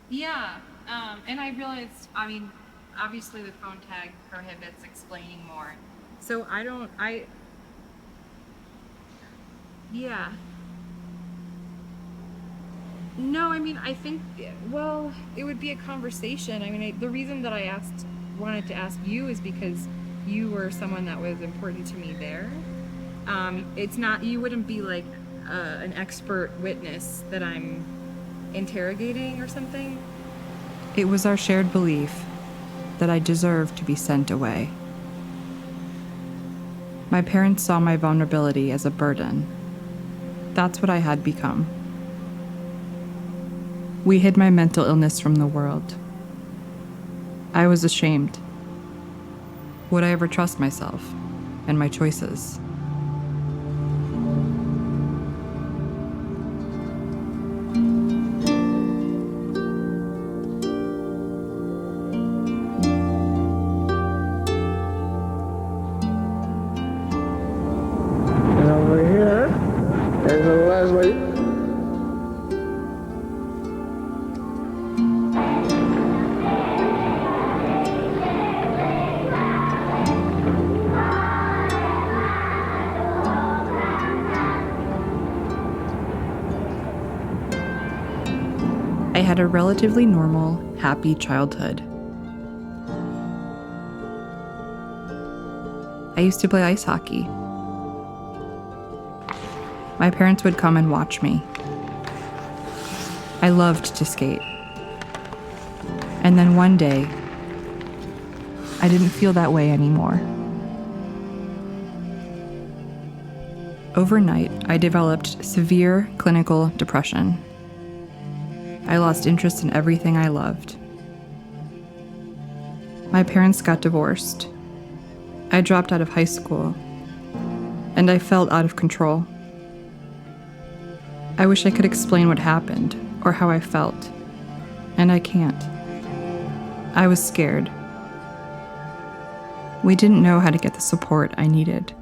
Yeah, and I realized, I mean, obviously the phone tag prohibits explaining more. So I don't, yeah. No, I mean, I think, well, it would be a conversation. I mean, the reason that wanted to ask you is because you were someone that was important to me there. It's not, you wouldn't be like an expert witness that I'm interrogating or something. It was our shared belief that I deserved to be sent away. My parents saw my vulnerability as a burden. That's what I had become. We hid my mental illness from the world. I was ashamed. Would I ever trust myself and my choices? And over here, there's a Leslie. I had a relatively normal, happy childhood. I used to play ice hockey. My parents would come and watch me. I loved to skate. And then one day, I didn't feel that way anymore. Overnight, I developed severe clinical depression. I lost interest in everything I loved. My parents got divorced. I dropped out of high school, and I felt out of control. I wish I could explain what happened or how I felt, and I can't. I was scared. We didn't know how to get the support I needed.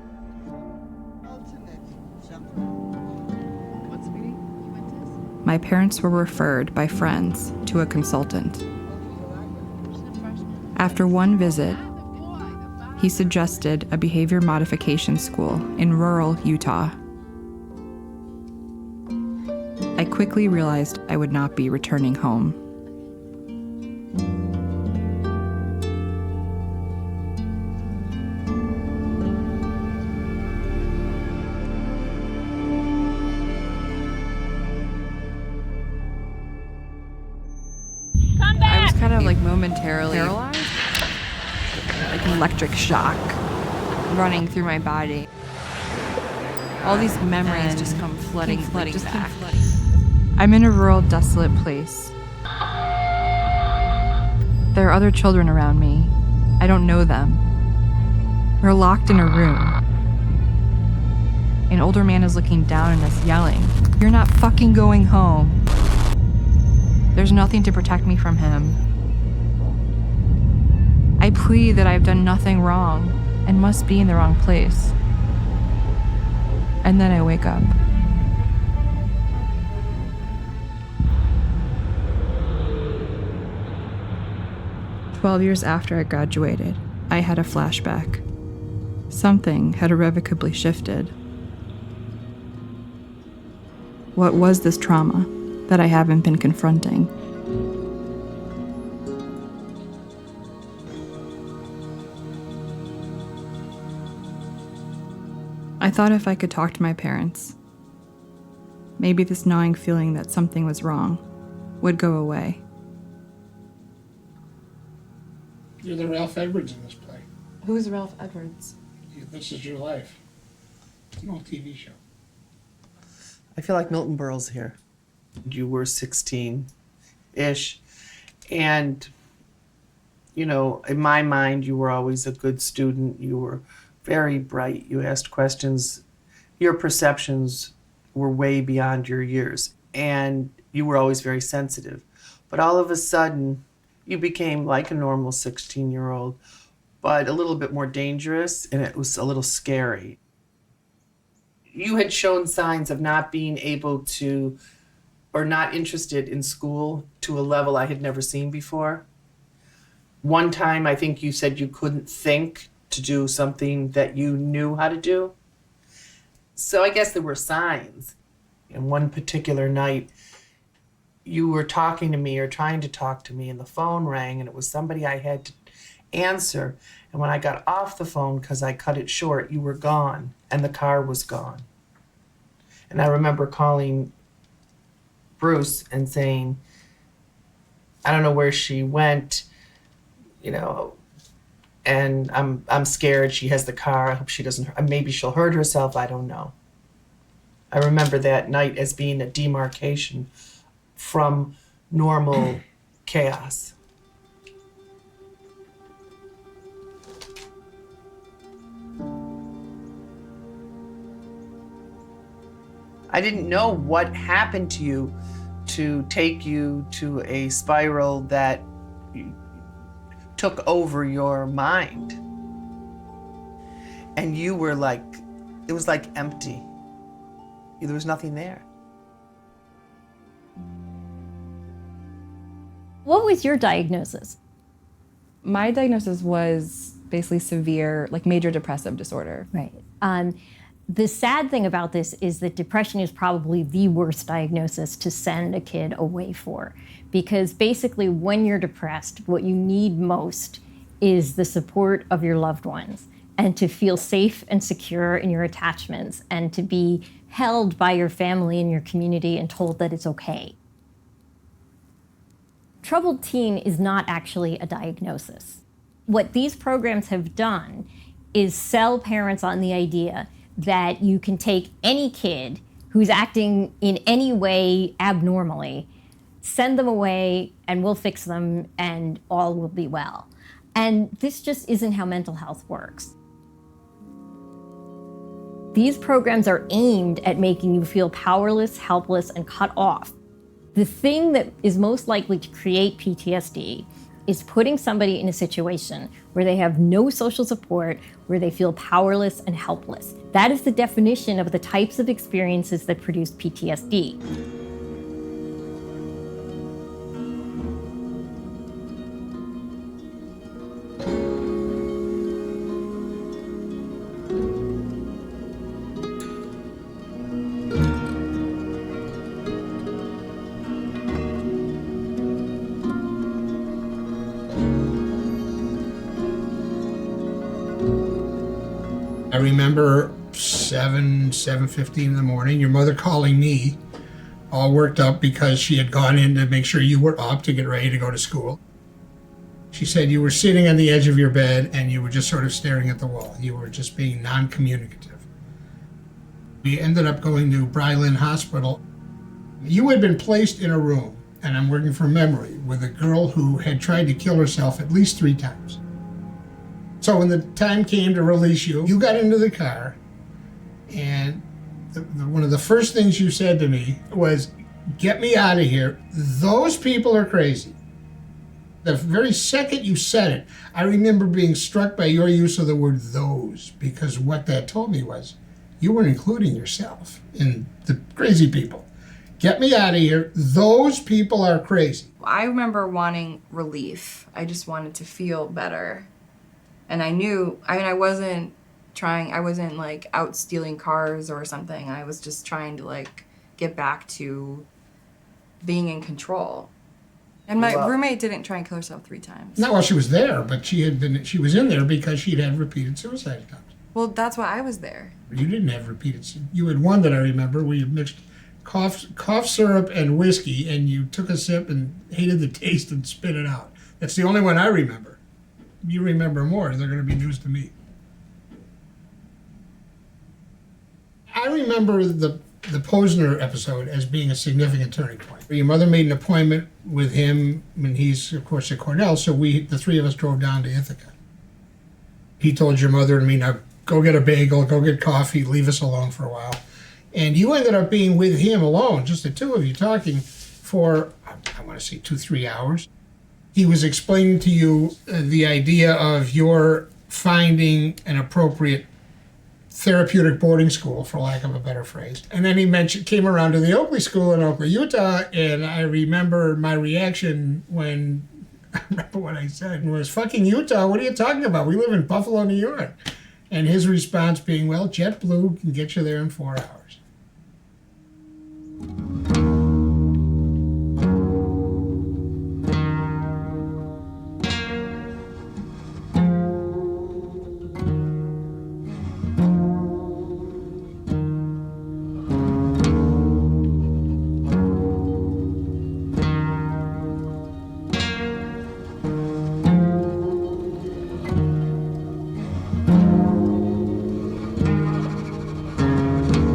My parents were referred by friends to a consultant. After one visit, he suggested a behavior modification school in rural Utah. I quickly realized I would not be returning home. I was kind of like momentarily paralyzed, like an electric shock running through my body. All these memories just come flooding back. I'm in a rural, desolate place. There are other children around me. I don't know them. We're locked in a room. An older man is looking down at us, yelling, "You're not fucking going home." There's nothing to protect me from him. I plead that I've done nothing wrong and must be in the wrong place. And then I wake up. "12 years after I graduated, I had a flashback. Something had irrevocably shifted. What was this trauma that I haven't been confronting? I thought if I could talk to my parents, maybe this gnawing feeling that something was wrong would go away. You're the Ralph Edwards in this play. Who's Ralph Edwards? This is your life. No TV show. I feel like Milton Berle's here. You were 16-ish, and, you know, in my mind, you were always a good student. You were very bright. You asked questions. Your perceptions were way beyond your years, and you were always very sensitive. But all of a sudden, you became like a normal 16-year-old, but a little bit more dangerous, and it was a little scary. You had shown signs of not being able to or not interested in school to a level I had never seen before. One time, I think you said you couldn't think to do something that you knew how to do. So I guess there were signs. And one particular night, you were talking to me or trying to talk to me, and the phone rang, and it was somebody I had to answer. And when I got off the phone, because I cut it short, you were gone, and the car was gone. And I remember calling Bruce and saying, I don't know where she went, you know, and I'm scared. She has the car. I hope she doesn't, maybe she'll hurt herself. I don't know. I remember that night as being a demarcation from normal chaos. I didn't know what happened to you to take you to a spiral that took over your mind. And you were like, it was like empty. There was nothing there. What was your diagnosis? My diagnosis was basically severe, like major depressive disorder. Right. The sad thing about this is that depression is probably the worst diagnosis to send a kid away for. Because basically when you're depressed, what you need most is the support of your loved ones and to feel safe and secure in your attachments and to be held by your family and your community and told that it's okay. Troubled teen is not actually a diagnosis. What these programs have done is sell parents on the idea that you can take any kid who's acting in any way abnormally, send them away, and we'll fix them, and all will be well. And this just isn't how mental health works. These programs are aimed at making you feel powerless, helpless, and cut off. The thing that is most likely to create PTSD is putting somebody in a situation where they have no social support, where they feel powerless and helpless. That is the definition of the types of experiences that produce PTSD. I remember 7:15 in the morning, your mother calling me, all worked up because she had gone in to make sure you were up to get ready to go to school. She said you were sitting on the edge of your bed and you were just sort of staring at the wall. You were just being non-communicative. We ended up going to Bryland Hospital. You had been placed in a room, and I'm working from memory, with a girl who had tried to kill herself at least 3 times. So when the time came to release you, you got into the car, and one of the first things you said to me was, "Get me out of here. Those people are crazy." The very second you said it, I remember being struck by your use of the word "those," because what that told me was you weren't including yourself in the crazy people. Get me out of here. Those people are crazy. I remember wanting relief. I just wanted to feel better. And I knew, I wasn't like out stealing cars or something. I was just trying to like get back to being in control. And my roommate didn't try and kill herself 3 times. Not while she was there, but she was in there because she'd had repeated suicide attempts. Well, that's why I was there. You didn't have repeated. You had one that I remember where you mixed cough syrup and whiskey, and you took a sip and hated the taste and spit it out. That's the only one I remember. You remember more, they're going to be news to me. I remember the Posner episode as being a significant turning point. Your mother made an appointment with him, and he's, of course, at Cornell, so the 3 of us drove down to Ithaca. He told your mother and me, "Now go get a bagel, go get coffee, leave us alone for a while." And you ended up being with him alone, just the 2 of you talking for, I want to say 2-3 hours. He was explaining to you the idea of your finding an appropriate therapeutic boarding school, for lack of a better phrase. And then came around to the Oakley School in Oakley, Utah, and I remember my reaction when, I remember what I said, was, fucking Utah, what are you talking about? We live in Buffalo, New York. And his response being, well, JetBlue can get you there in 4 hours.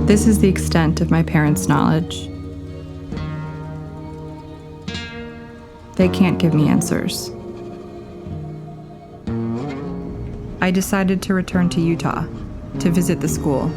This is the extent of my parents' knowledge. They can't give me answers. I decided to return to Utah to visit the school.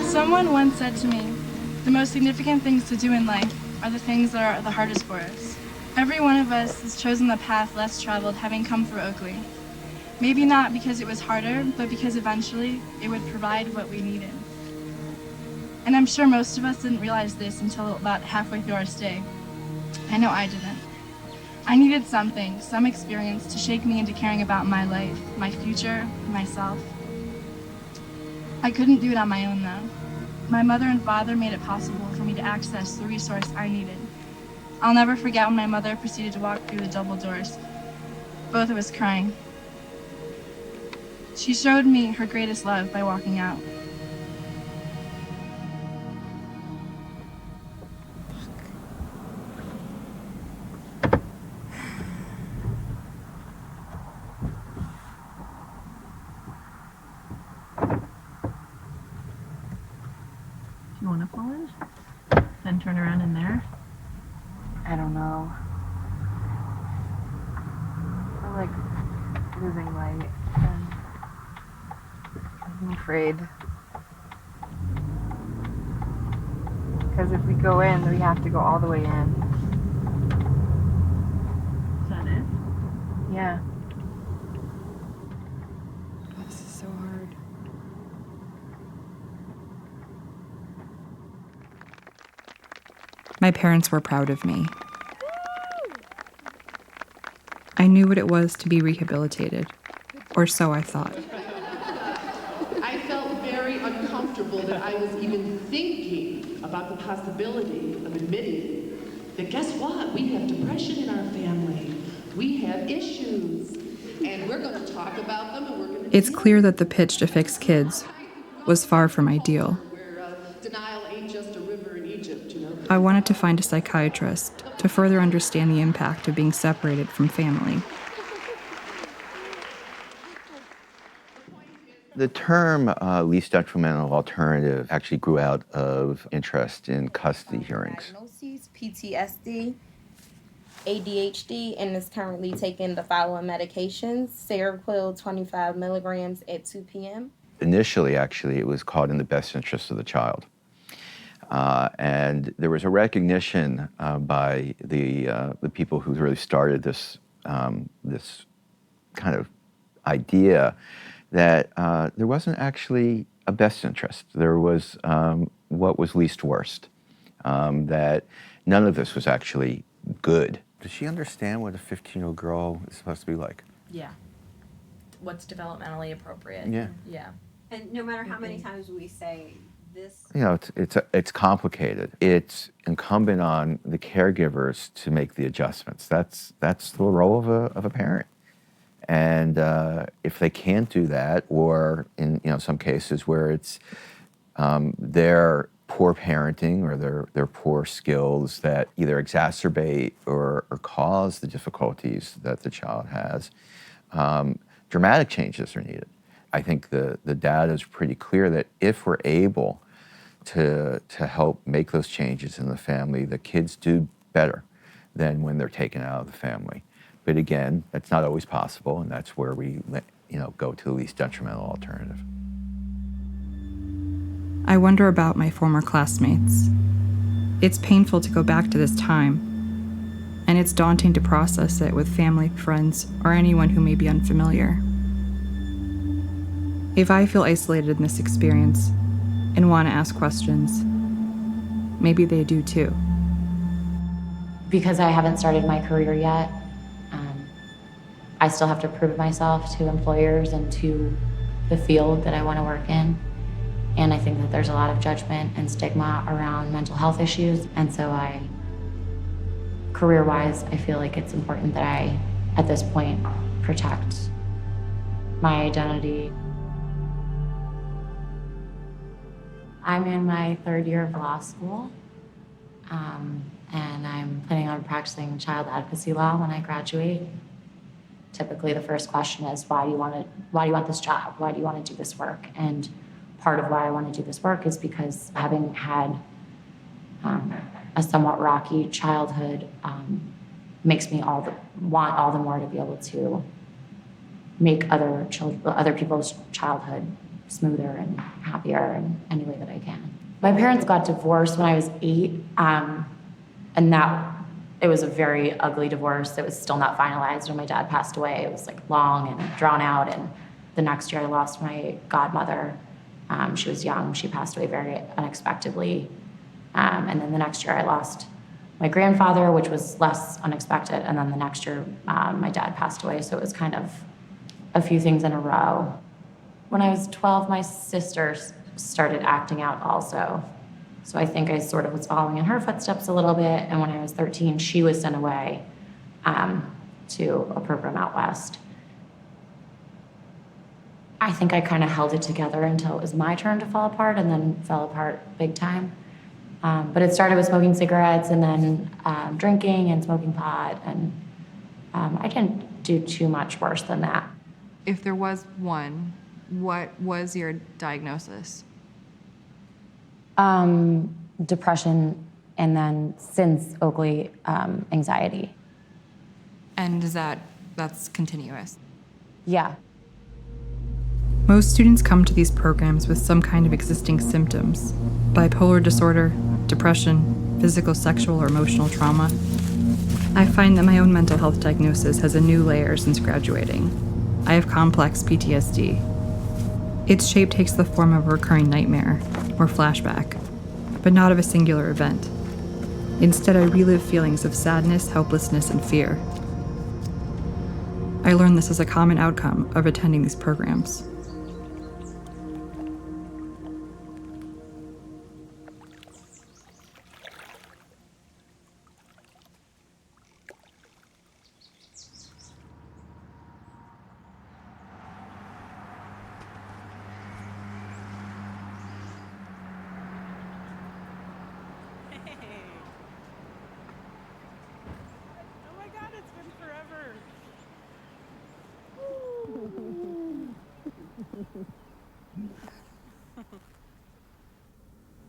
Someone once said to me, the most significant things to do in life are the things that are the hardest for us. Every one of us has chosen the path less traveled having come through Oakley. Maybe not because it was harder, but because eventually it would provide what we needed. And I'm sure most of us didn't realize this until about halfway through our stay. I know I didn't. I needed something, some experience to shake me into caring about my life, my future, myself. I couldn't do it on my own though. My mother and father made it possible for me to access the resource I needed. I'll never forget when my mother proceeded to walk through the double doors, both of us crying. She showed me her greatest love by walking out. You want to pull in? Then turn around in there? I don't know. We're like losing light, and I'm afraid. Because if we go in, we have to go all the way in. Is that it? Yeah. This is so hard. My parents were proud of me. I knew what it was to be rehabilitated, or so I thought. I felt very uncomfortable that I was even thinking about the possibility of admitting that guess what? We have depression in our family. We have issues. And we're going to talk about them and we're going to... It's clear that the pitch to fix kids was far from ideal. Where denial ain't just a river in Egypt, you know? I wanted to find a psychiatrist to further understand the impact of being separated from family. The term least detrimental alternative actually grew out of interest in custody hearings. Diagnoses, PTSD, ADHD, and is currently taking the following medications: Seroquel 25 milligrams at 2 p.m. Initially, actually, it was called in the best interest of the child. And there was a recognition by the people who really started this, this kind of idea that there wasn't actually a best interest. There was what was least worst, that none of this was actually good. Does she understand what a 15-year-old girl is supposed to be like? Yeah. What's developmentally appropriate. Yeah. Yeah. And no matter how many times we say this... You know, it's complicated. It's incumbent on the caregivers to make the adjustments. That's the role of a parent. And if they can't do that, or in some cases where it's their poor parenting or their poor skills that either exacerbate or cause the difficulties that the child has, dramatic changes are needed. I think the data is pretty clear that if we're able to help make those changes in the family, the kids do better than when they're taken out of the family. But again, that's not always possible, and that's where we go to the least detrimental alternative. I wonder about my former classmates. It's painful to go back to this time, and it's daunting to process it with family, friends, or anyone who may be unfamiliar. If I feel isolated in this experience and want to ask questions, maybe they do too. Because I haven't started my career yet, I still have to prove myself to employers and to the field that I want to work in. And I think that there's a lot of judgment and stigma around mental health issues. And so career-wise, I feel like it's important that I, at this point, protect my identity. I'm in my third year of law school, and I'm planning on practicing child advocacy law when I graduate. Typically, the first question is, why do you want this job? Why do you want to do this work? And part of why I want to do this work is because having had a somewhat rocky childhood makes me want all the more to be able to make other people's childhood smoother and happier in any way that I can. My parents got divorced when I was 8, and it was a very ugly divorce. It was still not finalized when my dad passed away. It was long and drawn out, and the next year I lost my godmother. She was young. She passed away very unexpectedly. And then the next year I lost my grandfather, which was less unexpected. And then the next year my dad passed away. So it was kind of a few things in a row. When I was 12, my sister started acting out also. So I think I sort of was following in her footsteps a little bit. And when I was 13, she was sent away to a program out west. I think I kind of held it together until it was my turn to fall apart, and then fell apart big time. But it started with smoking cigarettes, and then drinking and smoking pot, and I didn't do too much worse than that. If there was one, what was your diagnosis? Depression, and then since Oakley, anxiety. And that's continuous? Yeah. Most students come to these programs with some kind of existing symptoms: bipolar disorder, depression, physical, sexual, or emotional trauma. I find that my own mental health diagnosis has a new layer since graduating. I have complex PTSD. Its shape takes the form of a recurring nightmare or flashback, but not of a singular event. Instead, I relive feelings of sadness, helplessness, and fear. I learned this as a common outcome of attending these programs.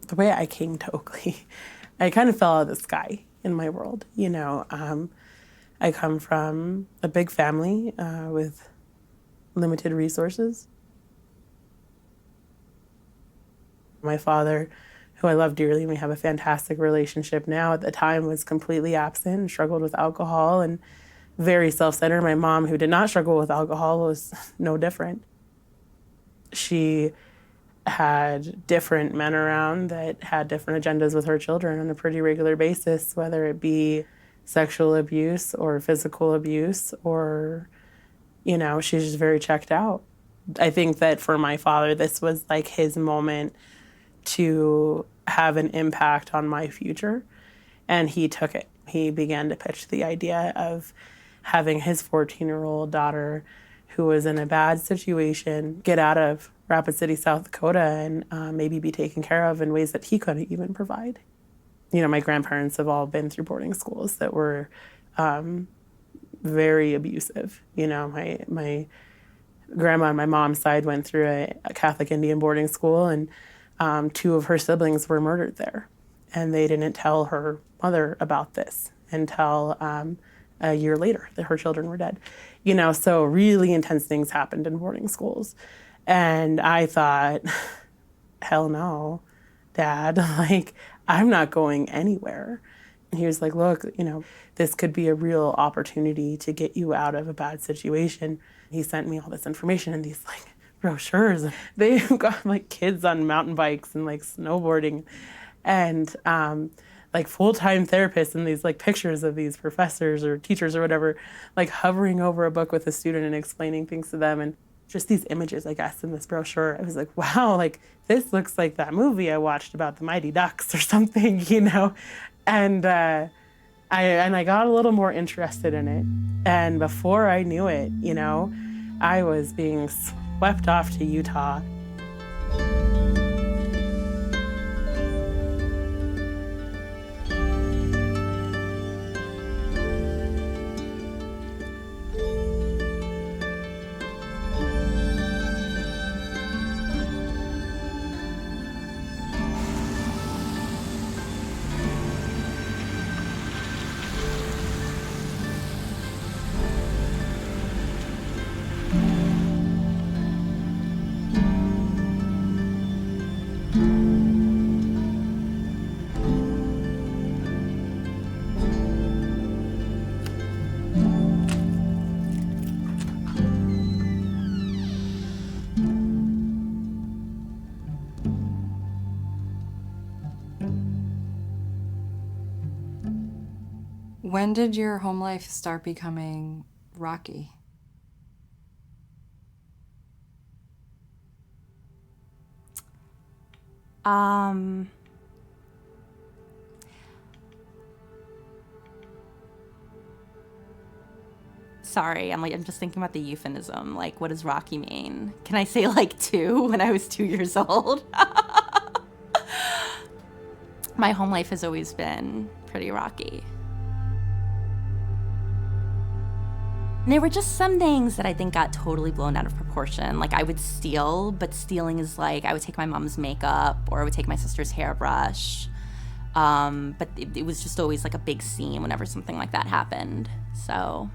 The way I came to Oakley, I kind of fell out of the sky in my world. I come from a big family with limited resources. My father, who I love dearly, and we have a fantastic relationship now, at the time was completely absent and struggled with alcohol and very self-centered. My mom, who did not struggle with alcohol, was no different. She had different men around that had different agendas with her children on a pretty regular basis, whether it be sexual abuse or physical abuse or, she's just very checked out. I think that for my father, this was like his moment to have an impact on my future, and he took it. He began to pitch the idea of having his 14-year-old daughter, who was in a bad situation, get out of Rapid City, South Dakota, and maybe be taken care of in ways that he couldn't even provide. You know, my grandparents have all been through boarding schools that were very abusive. You know, my grandma on my mom's side went through a Catholic Indian boarding school, and 2 of her siblings were murdered there. And they didn't tell her mother about this until a year later that her children were dead. You know, so really intense things happened in boarding schools. And I thought, hell no, Dad, like, I'm not going anywhere. And he was like, look, you know, this could be a real opportunity to get you out of a bad situation. He sent me all this information and these like brochures. They've got like kids on mountain bikes and like snowboarding and like full-time therapists and these like pictures of these professors or teachers or whatever, like hovering over a book with a student and explaining things to them. And just these images, I guess, in this brochure. I was like, wow, like this looks like that movie I watched about the Mighty Ducks or something, you know? And I got a little more interested in it. And before I knew it, you know, I was being swept off to Utah. When did your home life start becoming rocky? Sorry, I'm just thinking about the euphemism. Like, what does rocky mean? Can I say like 2 when I was 2 years old? My home life has always been pretty rocky. And there were just some things that I think got totally blown out of proportion. Like I would steal, but stealing is like, I would take my mom's makeup or I would take my sister's hairbrush. But it was just always like a big scene whenever something like that happened. So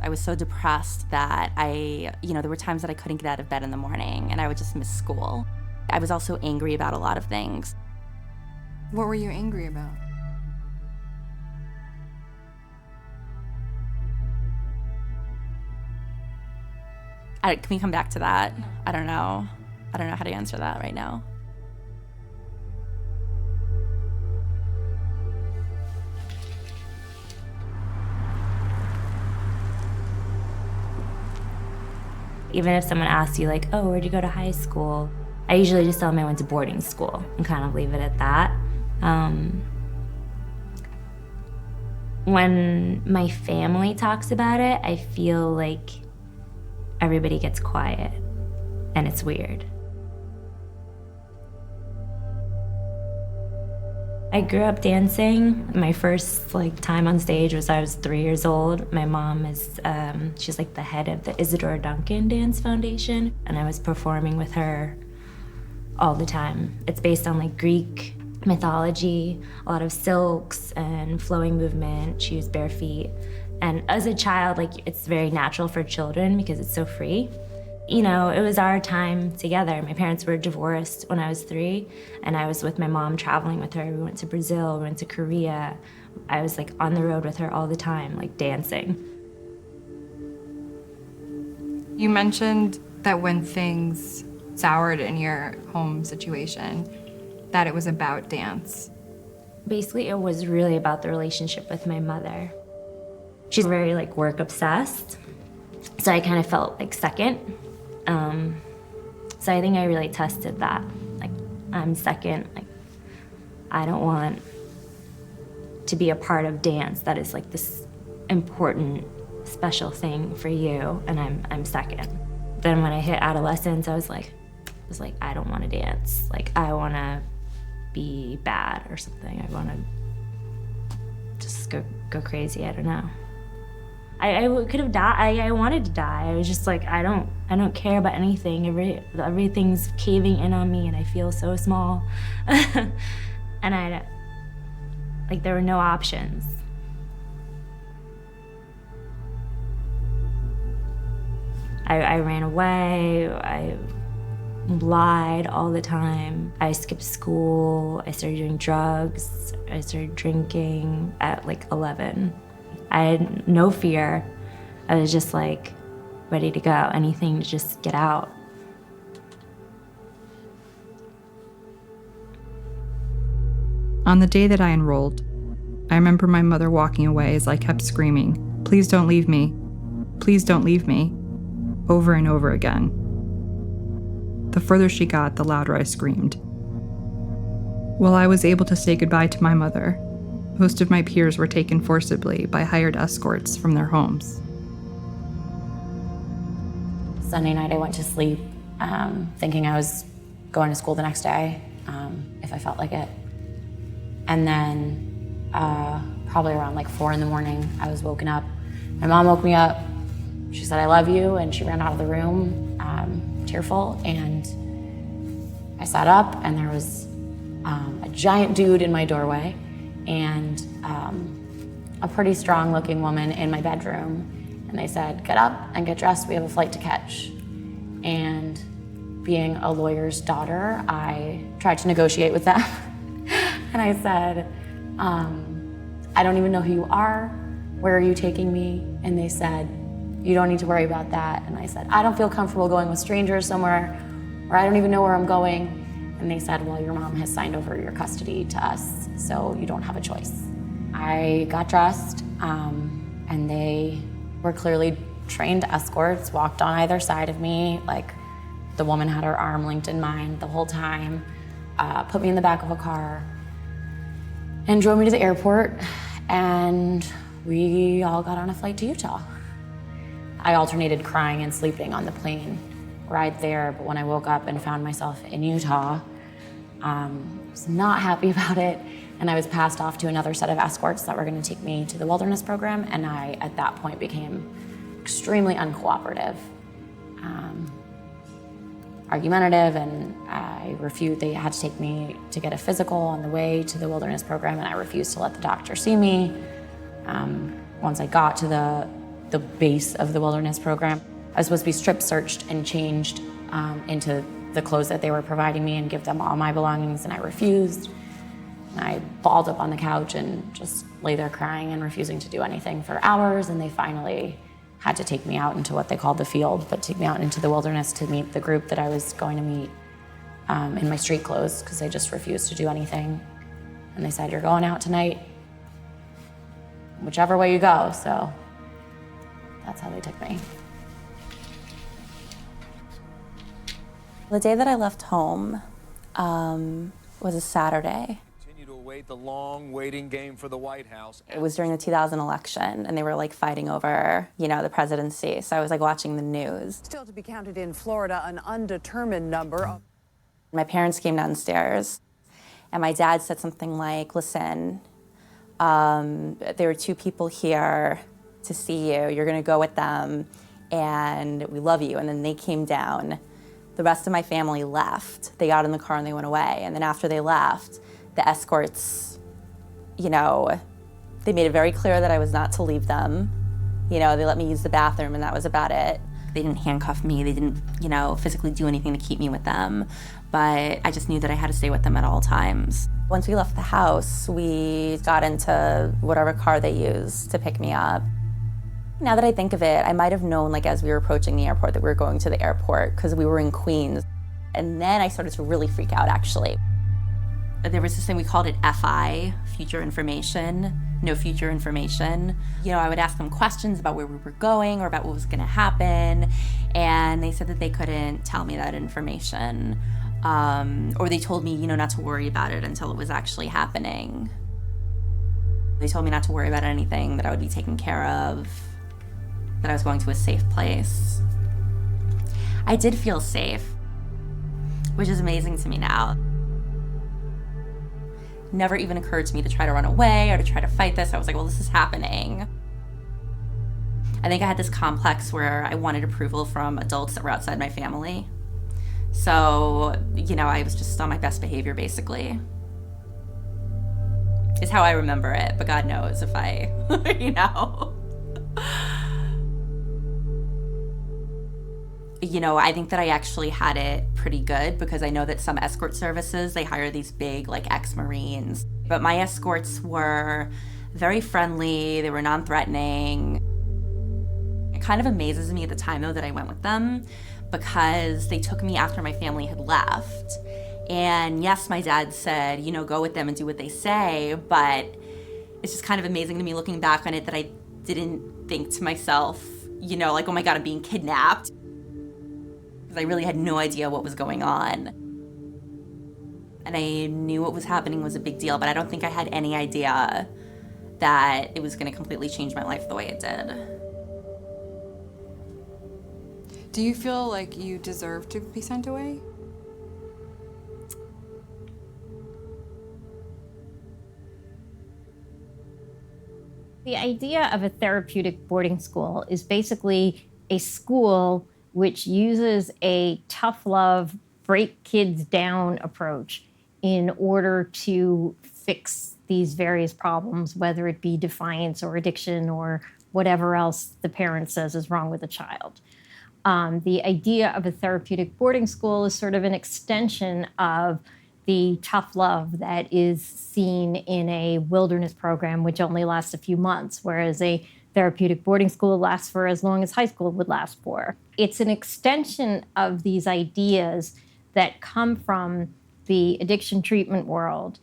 I was so depressed that there were times that I couldn't get out of bed in the morning and I would just miss school. I was also angry about a lot of things. What were you angry about? Can we come back to that? I don't know how to answer that right now. Even if someone asks you like, oh, where'd you go to high school? I usually just tell them I went to boarding school and kind of leave it at that. When my family talks about it, I feel like everybody gets quiet and it's weird. I grew up dancing. My first time on stage was I was 3 years old. My mom is, she's like the head of the Isadora Duncan Dance Foundation, and I was performing with her all the time. It's based on Greek mythology, a lot of silks and flowing movement. She used bare feet. And as a child, it's very natural for children because it's so free. You know, it was our time together. My parents were divorced when I was 3, and I was with my mom traveling with her. We went to Brazil, we went to Korea. I was on the road with her all the time, dancing. You mentioned that when things soured in your home situation, that it was about dance. Basically, it was really about the relationship with my mother. She's very work obsessed, so I kind of felt second. So I think I really tested that. I'm second. I don't want to be a part of dance that is this important, special thing for you, and I'm second. Then when I hit adolescence, I was like, I don't want to dance. Like, I want to be bad or something. I want to just go crazy. I don't know. I could have died. I wanted to die. I was just like, I don't care about anything. Everything's caving in on me, and I feel so small. And there were no options. I ran away. I lied all the time. I skipped school. I started doing drugs. I started drinking at 11. I had no fear. I was just ready to go, anything to just get out. On the day that I enrolled, I remember my mother walking away as I kept screaming, "Please don't leave me. Please don't leave me," over and over again. The further she got, the louder I screamed. While I was able to say goodbye to my mother, most of my peers were taken forcibly by hired escorts from their homes. Sunday night I went to sleep thinking I was going to school the next day if I felt like it. And then probably around 4 in the morning, I was woken up. My mom woke me up. She said, "I love you," and she ran out of the room, tearful. And I sat up, and there was a giant dude in my doorway and a pretty strong-looking woman in my bedroom. And they said, "Get up and get dressed. We have a flight to catch." And being a lawyer's daughter, I tried to negotiate with them. And I said, "I don't even know who you are. Where are you taking me?" And they said, "You don't need to worry about that." And I said, "I don't feel comfortable going with strangers somewhere, or I don't even know where I'm going." And they said, "Well, your mom has signed over your custody to us, so you don't have a choice." I got dressed, and they were clearly trained escorts, walked on either side of me. The woman had her arm linked in mine the whole time, put me in the back of a car, and drove me to the airport, and we all got on a flight to Utah. I alternated crying and sleeping on the plane ride there, but when I woke up and found myself in Utah, I was not happy about it, and I was passed off to another set of escorts that were going to take me to the wilderness program, and I, at that point, became extremely uncooperative, argumentative, and I refused. They had to take me to get a physical on the way to the wilderness program, and I refused to let the doctor see me. Once I got to the base of the wilderness program, I was supposed to be strip searched and changed into the clothes that they were providing me and give them all my belongings, and I refused. And I balled up on the couch and just lay there crying and refusing to do anything for hours, and they finally had to take me out into what they called the field, but take me out into the wilderness to meet the group that I was going to meet in my street clothes, because I just refused to do anything. And they said, "You're going out tonight, whichever way you go." So that's how they took me. The day that I left home was a Saturday. Continue to await the long waiting game for the White House. It was during the 2000 election, and they were fighting over, the presidency. So I was watching the news. Still to be counted in Florida, an undetermined number of... My parents came downstairs, and my dad said something like, "Listen, there are 2 people here to see you. You're gonna go with them, and we love you." And then they came down. The rest of my family left. They got in the car and they went away. And then after they left, the escorts, they made it very clear that I was not to leave them. They let me use the bathroom, and that was about it. They didn't handcuff me. They didn't, physically do anything to keep me with them. But I just knew that I had to stay with them at all times. Once we left the house, we got into whatever car they used to pick me up. Now that I think of it, I might have known, as we were approaching the airport, that we were going to the airport, because we were in Queens. And then I started to really freak out, actually. There was this thing, we called it FI, future information, no future information. I would ask them questions about where we were going or about what was gonna happen, and they said that they couldn't tell me that information. Or they told me, not to worry about it until it was actually happening. They told me not to worry about anything, that I would be taken care of, that I was going to a safe place. I did feel safe, which is amazing to me now. Never even occurred to me to try to run away or to try to fight this. I was like, well, this is happening. I think I had this complex where I wanted approval from adults that were outside my family. So, I was just on my best behavior, basically. Is how I remember it, but God knows if I, I think that I actually had it pretty good because I know that some escort services, they hire these big, ex-Marines. But my escorts were very friendly, they were non-threatening. It kind of amazes me at the time, though, that I went with them because they took me after my family had left. And yes, my dad said, go with them and do what they say, but it's just kind of amazing to me looking back on it that I didn't think to myself, oh my God, I'm being kidnapped. Because I really had no idea what was going on. And I knew what was happening was a big deal, but I don't think I had any idea that it was going to completely change my life the way it did. Do you feel like you deserve to be sent away? The idea of a therapeutic boarding school is basically a school which uses a tough love, break kids down approach in order to fix these various problems, whether it be defiance or addiction or whatever else the parent says is wrong with the child. The idea of a therapeutic boarding school is sort of an extension of the tough love that is seen in a wilderness program, which only lasts a few months, whereas a therapeutic boarding school lasts for as long as high school would last for. It's an extension of these ideas that come from the addiction treatment world,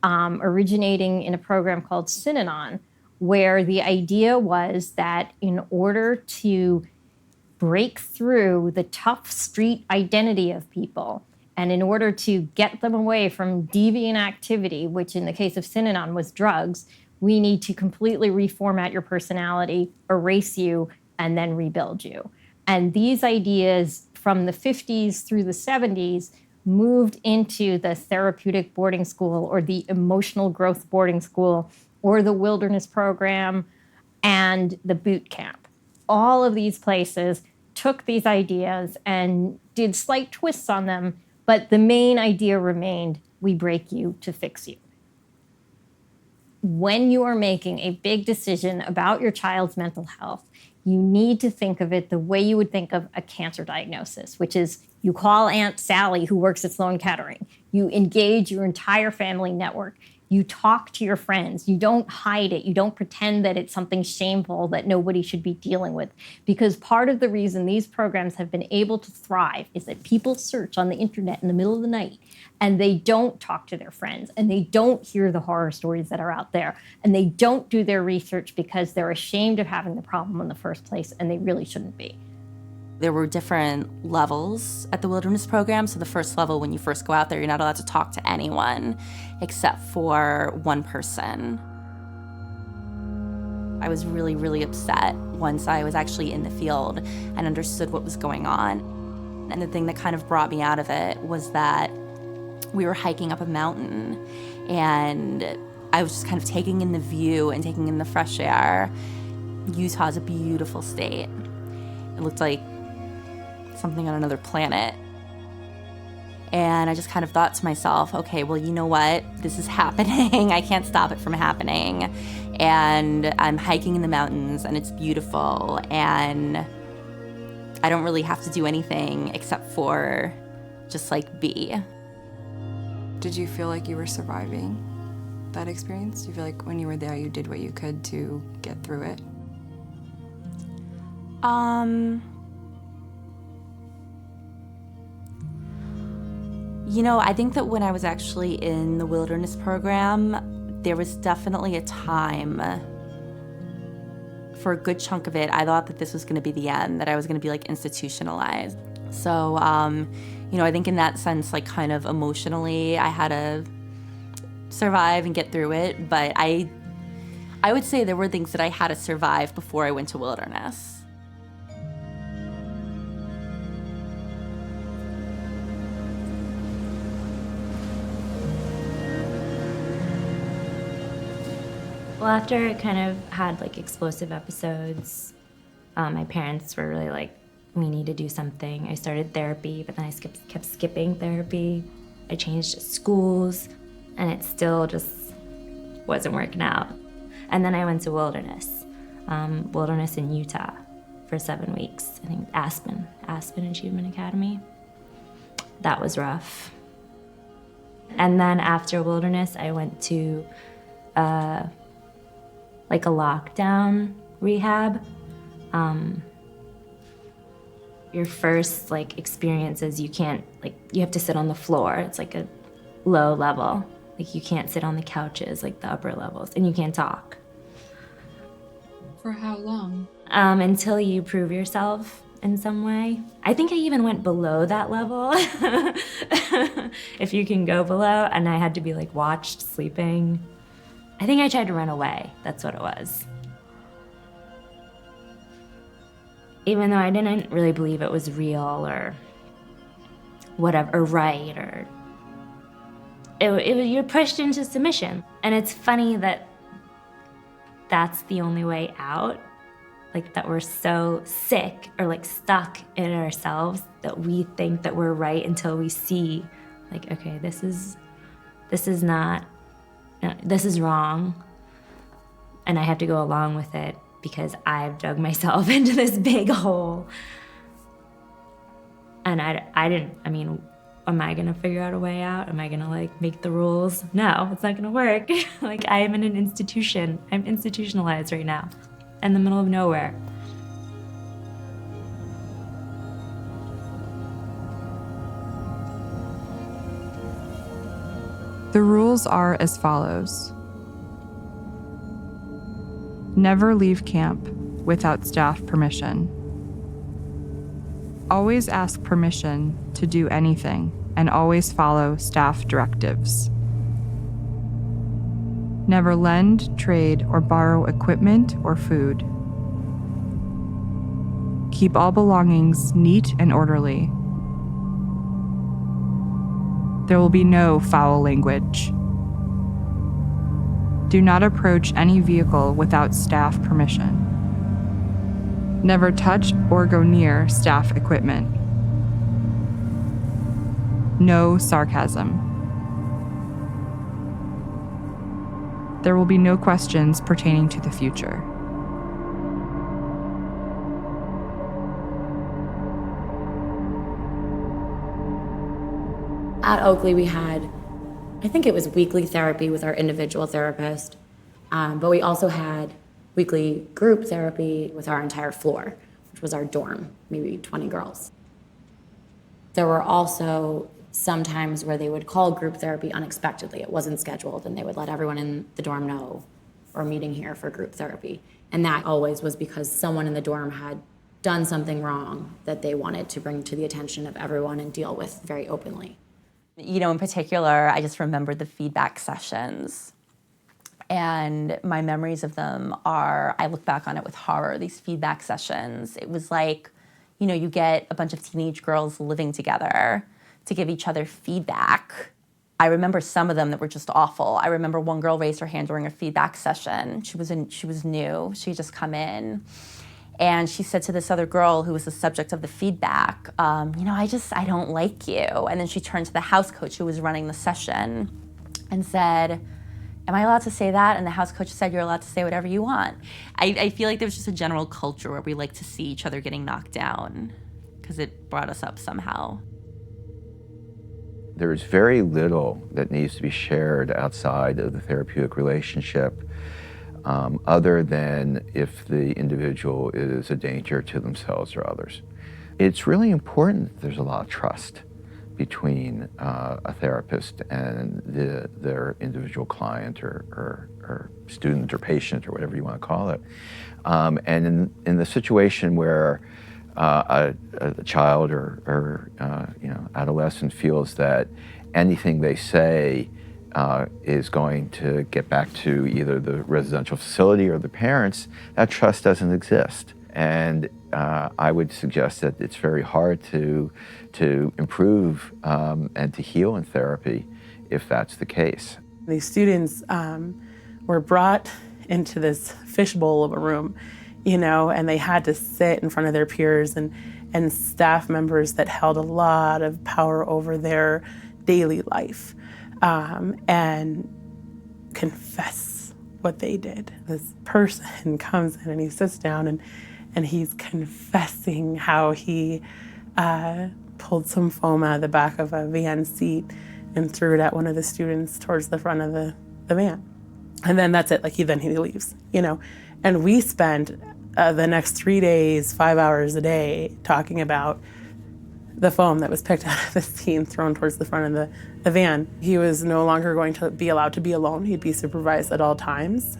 originating in a program called Synanon, where the idea was that in order to break through the tough street identity of people, and in order to get them away from deviant activity, which in the case of Synanon was drugs, we need to completely reformat your personality, erase you, and then rebuild you. And these ideas from the 50s through the 70s moved into the therapeutic boarding school or the emotional growth boarding school or the wilderness program and the boot camp. All of these places took these ideas and did slight twists on them, but the main idea remained, we break you to fix you. When you are making a big decision about your child's mental health, you need to think of it the way you would think of a cancer diagnosis, which is you call Aunt Sally, who works at Sloan Kettering. You engage your entire family network. You talk to your friends. You don't hide it. You don't pretend that it's something shameful that nobody should be dealing with. Because part of the reason these programs have been able to thrive is that people search on the internet in the middle of the night and they don't talk to their friends and they don't hear the horror stories that are out there and they don't do their research because they're ashamed of having the problem in the first place and they really shouldn't be. There were different levels at the wilderness program. So the first level, when you first go out there, you're not allowed to talk to anyone except for one person. I was really, really upset once I was actually in the field and understood what was going on. And the thing that kind of brought me out of it was that we were hiking up a mountain and I was just kind of taking in the view and taking in the fresh air. Utah's a beautiful state. It looked like something on another planet. And I just kind of thought to myself, okay, well, you know what? This is happening. I can't stop it from happening. And I'm hiking in the mountains and it's beautiful. And I don't really have to do anything except for just be. Did you feel like you were surviving that experience? Do you feel like when you were there, you did what you could to get through it? I think that when I was actually in the wilderness program, there was definitely a time, for a good chunk of it, I thought that this was going to be the end, that I was going to be institutionalized. So, I think in that sense, kind of emotionally, I had to survive and get through it. But I would say there were things that I had to survive before I went to wilderness. Well, after I kind of had like explosive episodes, my parents were really like, we need to do something. I started therapy, but then I kept skipping therapy. I changed schools, and it still just wasn't working out. And then I went to wilderness in Utah for 7 weeks. I think Aspen Achievement Academy. That was rough. And then after wilderness, I went to like a lockdown rehab. Your first like experience is you have to sit on the floor. It's like a low level. Like you can't sit on the couches, like the upper levels, and you can't talk. For how long? Until you prove yourself in some way. I think I even went below that level, if you can go below, and I had to be like watched sleeping. I think I tried to run away, that's what it was. Even though I didn't really believe it was real or whatever, or right, or you're pushed into submission. And it's funny that that's the only way out. Like that we're so sick or like stuck in ourselves that we think that we're right until we see like, okay, this is wrong. And I have to go along with it because I've dug myself into this big hole. And am I gonna figure out a way out? Am I gonna like make the rules? No, it's not gonna work. Like I am in an institution. I'm institutionalized right now, in the middle of nowhere. The rules are as follows. Never leave camp without staff permission. Always ask permission to do anything and always follow staff directives. Never lend, trade, or borrow equipment or food. Keep all belongings neat and orderly. There will be no foul language. Do not approach any vehicle without staff permission. Never touch or go near staff equipment. No sarcasm. There will be no questions pertaining to the future. At Oakley, we had, I think it was weekly therapy with our individual therapist, but we also had weekly group therapy with our entire floor, which was our dorm, maybe 20 girls. There were also some times where they would call group therapy unexpectedly. It wasn't scheduled, and they would let everyone in the dorm know we're meeting here for group therapy. And that always was because someone in the dorm had done something wrong that they wanted to bring to the attention of everyone and deal with very openly. You know, in particular, I just remember the feedback sessions. And my memories of them are, I look back on it with horror, these feedback sessions. It was like, you know, you get a bunch of teenage girls living together to give each other feedback. I remember some of them that were just awful. I remember one girl raised her hand during a feedback session. She was new, she had just come in. And she said to this other girl who was the subject of the feedback, you know, I don't like you. And then she turned to the house coach who was running the session and said, am I allowed to say that? And the house coach said, you're allowed to say whatever you want. I feel like there was just a general culture where we like to see each other getting knocked down because it brought us up somehow. There's very little that needs to be shared outside of the therapeutic relationship, other than if the individual is a danger to themselves or others. It's really important that there's a lot of trust between a therapist and their individual client or student or patient or whatever you want to call it. And in the situation where a child or adolescent feels that anything they say is going to get back to either the residential facility or the parents, that trust doesn't exist. And I would suggest that it's very hard to improve and to heal in therapy if that's the case. These students were brought into this fishbowl of a room, you know, and they had to sit in front of their peers and staff members that held a lot of power over their daily life, and confess what they did. This person comes in and he sits down and he's confessing how he pulled some foam out of the back of a van seat and threw it at one of the students towards the front of the van. And then that's it, like he leaves, you know. And we spent the next 3 days, 5 hours a day, talking about the foam that was picked out of the seat and thrown towards the front of the van. He was no longer going to be allowed to be alone. He'd be supervised at all times.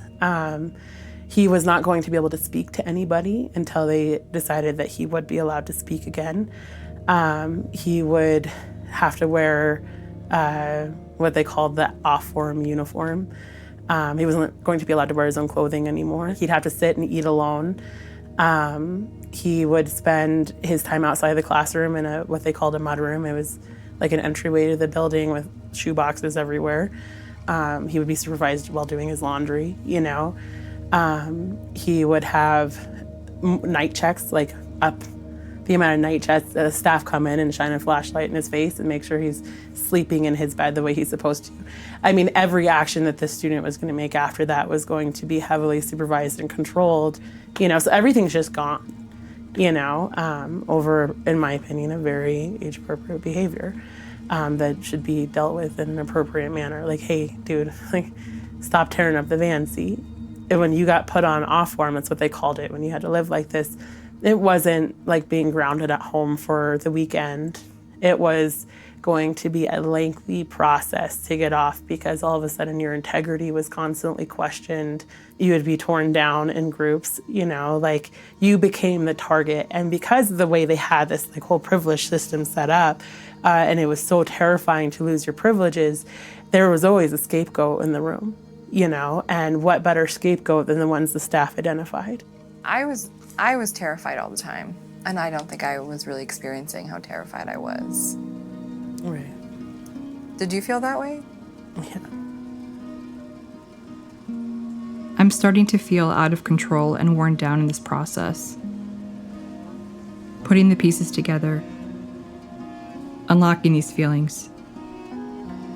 He was not going to be able to speak to anybody until they decided that he would be allowed to speak again. He would have to wear what they called the off-form uniform. He wasn't going to be allowed to wear his own clothing anymore. He'd have to sit and eat alone. He would spend his time outside the classroom in what they called a mud room. It was like an entryway to the building with shoe boxes everywhere. He would be supervised while doing his laundry, you know. He would have night checks, like up the amount of night checks. The staff come in and shine a flashlight in his face and make sure he's sleeping in his bed the way he's supposed to. I mean, every action that this student was going to make after that was going to be heavily supervised and controlled, you know, so everything's just gone, you know, over, in my opinion, a very age-appropriate behavior that should be dealt with in an appropriate manner. Like, hey, dude, like, stop tearing up the van seat. And when you got put on off-form, that's what they called it, when you had to live like this, it wasn't like being grounded at home for the weekend. It was going to be a lengthy process to get off because all of a sudden your integrity was constantly questioned. You would be torn down in groups, you know, like you became the target. And because of the way they had this like whole privilege system set up, and it was so terrifying to lose your privileges, there was always a scapegoat in the room, you know, and what better scapegoat than the ones the staff identified? I was terrified all the time, and I don't think I was really experiencing how terrified I was. Right. Did you feel that way? Yeah. I'm starting to feel out of control and worn down in this process. Putting the pieces together, unlocking these feelings,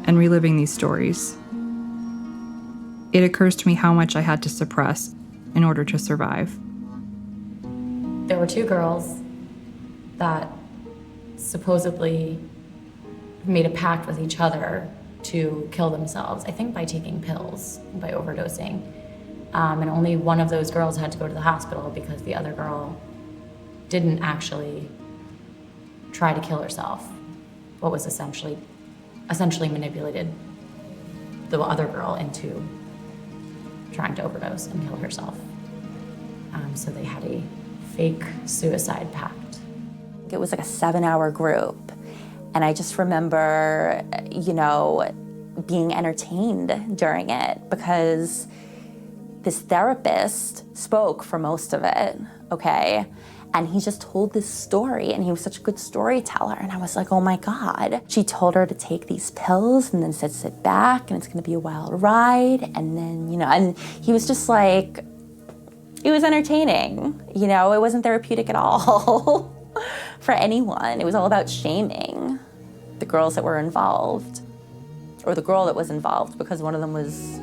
and reliving these stories. It occurs to me how much I had to suppress in order to survive. There were 2 girls that supposedly made a pact with each other to kill themselves, I think by taking pills, by overdosing. And only one of those girls had to go to the hospital because the other girl didn't actually try to kill herself, but was essentially manipulated the other girl into trying to overdose and kill herself. So they had a fake suicide pact. It was like a 7-hour group. And I just remember, you know, being entertained during it because this therapist spoke for most of it, okay? And he just told this story, and he was such a good storyteller. And I was like, oh my God. She told her to take these pills and then said, sit back, and it's gonna be a wild ride. And then, you know, and he was just like, it was entertaining. You know, it wasn't therapeutic at all for anyone. It was all about shaming the girls that were involved, or the girl that was involved, because one of them was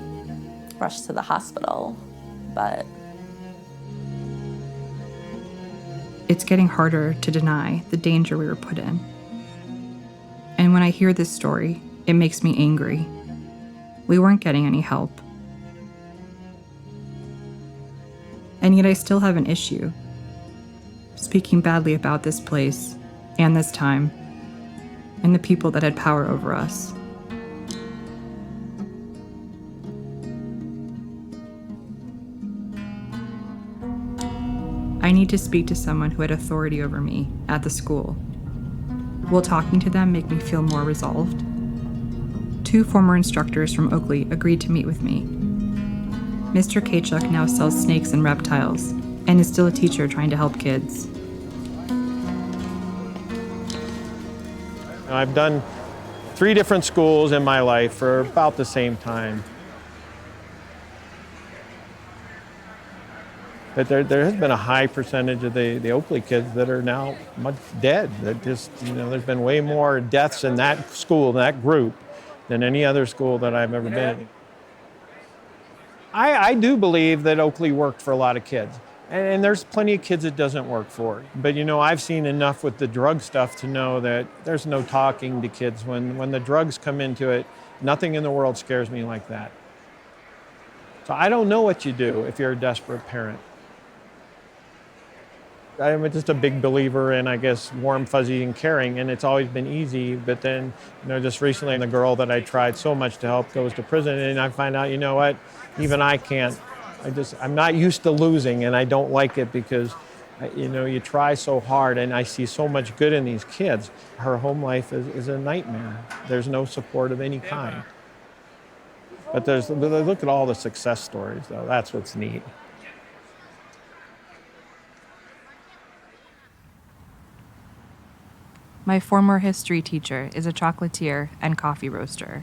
rushed to the hospital, but. It's getting harder to deny the danger we were put in. And when I hear this story, it makes me angry. We weren't getting any help. And yet I still have an issue speaking badly about this place and this time and the people that had power over us. I need to speak to someone who had authority over me at the school. Will talking to them make me feel more resolved? 2 former instructors from Oakley agreed to meet with me. Mr. Katchuk now sells snakes and reptiles and is still a teacher trying to help kids. I've done 3 different schools in my life for about the same time. But there has been a high percentage of the Oakley kids that are now much dead. That just, there's been way more deaths in that school, that group, than any other school that I've ever been in. I do believe that Oakley worked for a lot of kids. And there's plenty of kids it doesn't work for. But I've seen enough with the drug stuff to know that there's no talking to kids. When the drugs come into it, nothing in the world scares me like that. So I don't know what you do if you're a desperate parent. I'm just a big believer in, I guess, warm, fuzzy, and caring, and it's always been easy. But then, just recently, the girl that I tried so much to help goes to prison, and I find out, what, even I can't. I'm not used to losing, and I don't like it because, you try so hard, and I see so much good in these kids. Her home life is a nightmare. There's no support of any kind. But look at all the success stories, though. That's what's neat. My former history teacher is a chocolatier and coffee roaster.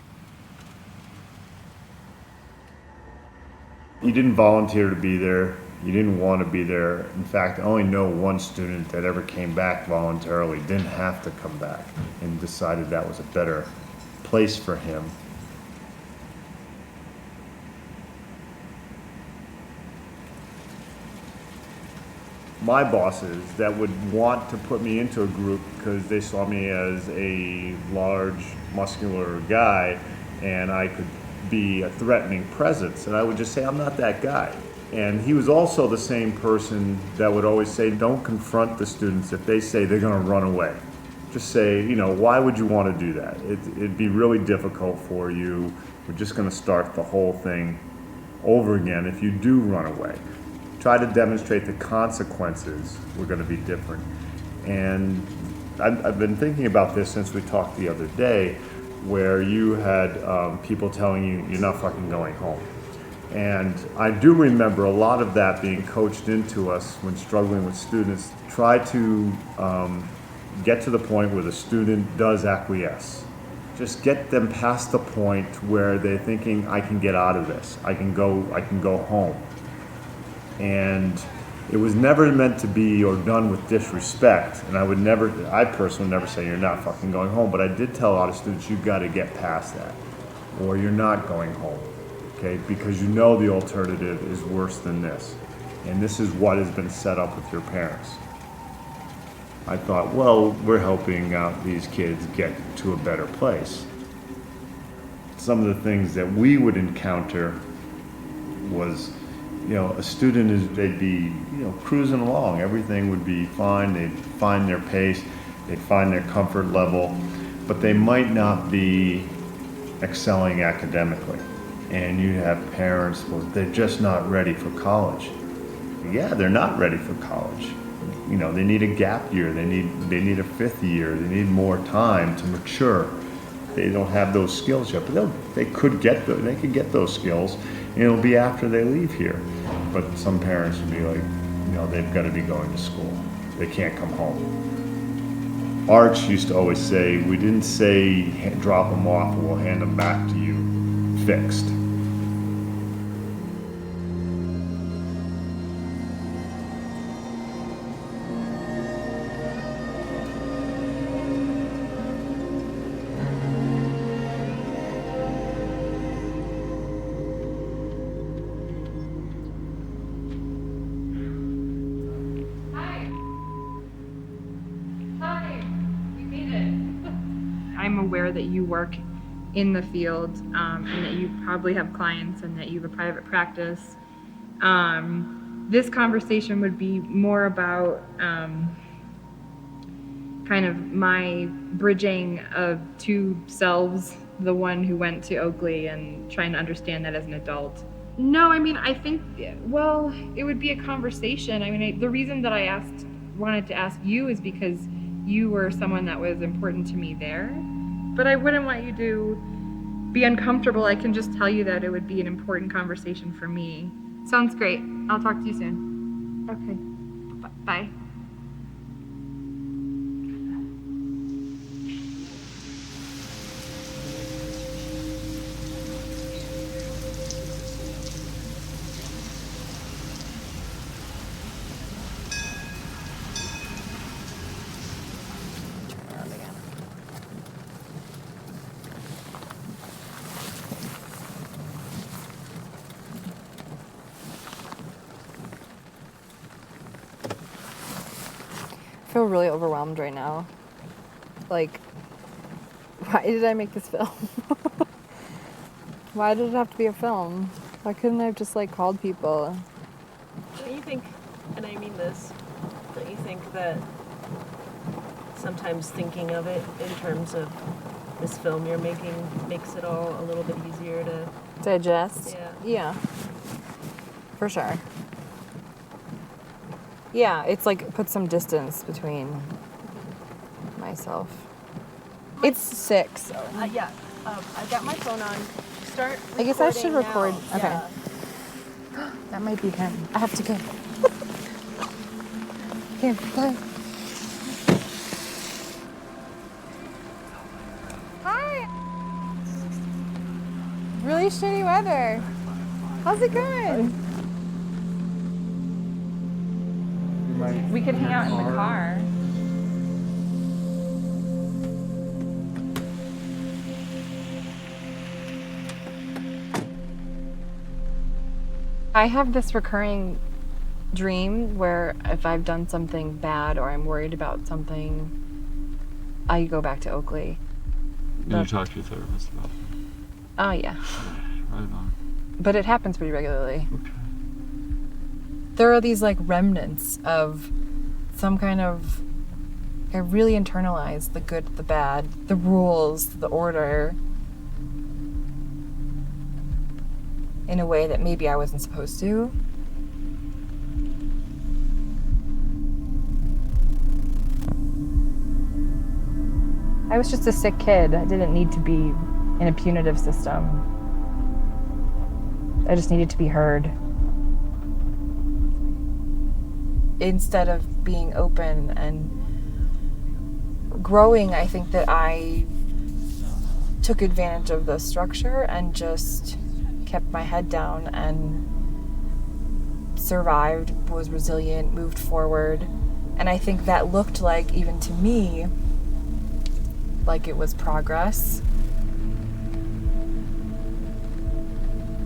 You didn't volunteer to be there. You didn't want to be there. In fact, I only know one student that ever came back voluntarily, didn't have to come back, and decided that was a better place for him. My bosses that would want to put me into a group because they saw me as a large, muscular guy, and I could be a threatening presence, and I would just say, I'm not that guy. And he was also the same person that would always say, don't confront the students if they say they're going to run away. Just say, why would you want to do that? It'd be really difficult for you. We're just going to start the whole thing over again if you do run away. Try to demonstrate the consequences were going to be different. And I've been thinking about this since we talked the other day, where you had people telling you, you're not fucking going home. And I do remember a lot of that being coached into us when struggling with students. Try to get to the point where the student does acquiesce. Just get them past the point where they're thinking, I can get out of this. I can go home. And it was never meant to be or done with disrespect. And I personally never say you're not fucking going home, but I did tell a lot of students, you've got to get past that, or you're not going home, okay? Because the alternative is worse than this. And this is what has been set up with your parents. I thought, well, we're helping out these kids get to a better place. Some of the things that we would encounter was, a student they'd be, cruising along. Everything would be fine. They'd find their pace. They'd find their comfort level, but they might not be excelling academically. And you have parents, well, they're just not ready for college. Yeah, they're not ready for college. They need a gap year. They need a fifth year. They need more time to mature. They don't have those skills yet, but they could get those skills. And it'll be after they leave here. But some parents would be like, they've got to be going to school. They can't come home. Arch used to always say, we didn't say drop them off and we'll hand them back to you fixed. I'm aware that you work in the field and that you probably have clients and that you have a private practice. This conversation would be more about kind of my bridging of two selves, the one who went to Oakley and trying to understand that as an adult. No, I think, well, it would be a conversation. The reason that I wanted to ask you is because you were someone that was important to me there. But I wouldn't want you to be uncomfortable. I can just tell you that it would be an important conversation for me. Sounds great. I'll talk to you soon. Okay. Bye. I feel really overwhelmed right now. Like, why did I make this film? Why did it have to be a film? Why couldn't I have just like called people? Don't you think, and I mean this, don't you think that sometimes thinking of it in terms of this film you're making makes it all a little bit easier to digest? Yeah. For sure. Yeah, it's like put some distance between myself. It's 6. So. Yeah, I got my phone on. Start I guess I should record. now. Okay. Yeah. That might be him. I have to go. Okay, bye. Hi. Really shitty weather. How's it going? We could hang out in the car. I have this recurring dream where if I've done something bad or I'm worried about something, I go back to Oakley. You talk to your therapist about it? Oh, yeah. Right on. But it happens pretty regularly. Okay. There are these like remnants of some kind of, I really internalized the good, the bad, the rules, the order in a way that maybe I wasn't supposed to. I was just a sick kid. I didn't need to be in a punitive system. I just needed to be heard. Instead of being open and growing, I think that I took advantage of the structure and just kept my head down and survived, was resilient, moved forward. And I think that looked like, even to me, like it was progress.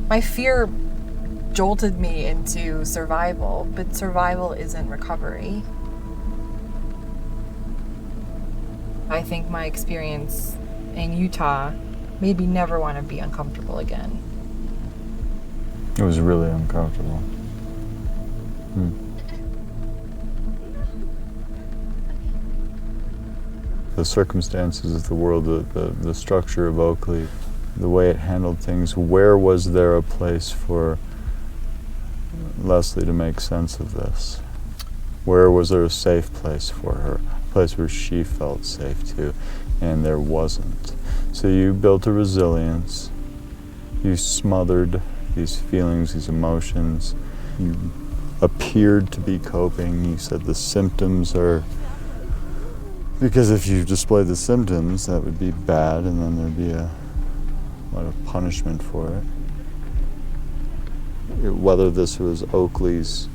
My fear jolted me into survival, but survival isn't recovery. I think my experience in Utah made me never want to be uncomfortable again. It was really uncomfortable. The circumstances of the world, the structure of Oakley, the way it handled things, where was there a place for Leslie to make sense of this? Where was there a safe place for her? A place where she felt safe too, and there wasn't. So you built a resilience, you smothered these feelings, these emotions, you appeared to be coping. You said the symptoms are, because if you display the symptoms, that would be bad, and then there'd be a punishment for it. Whether this was Oakley's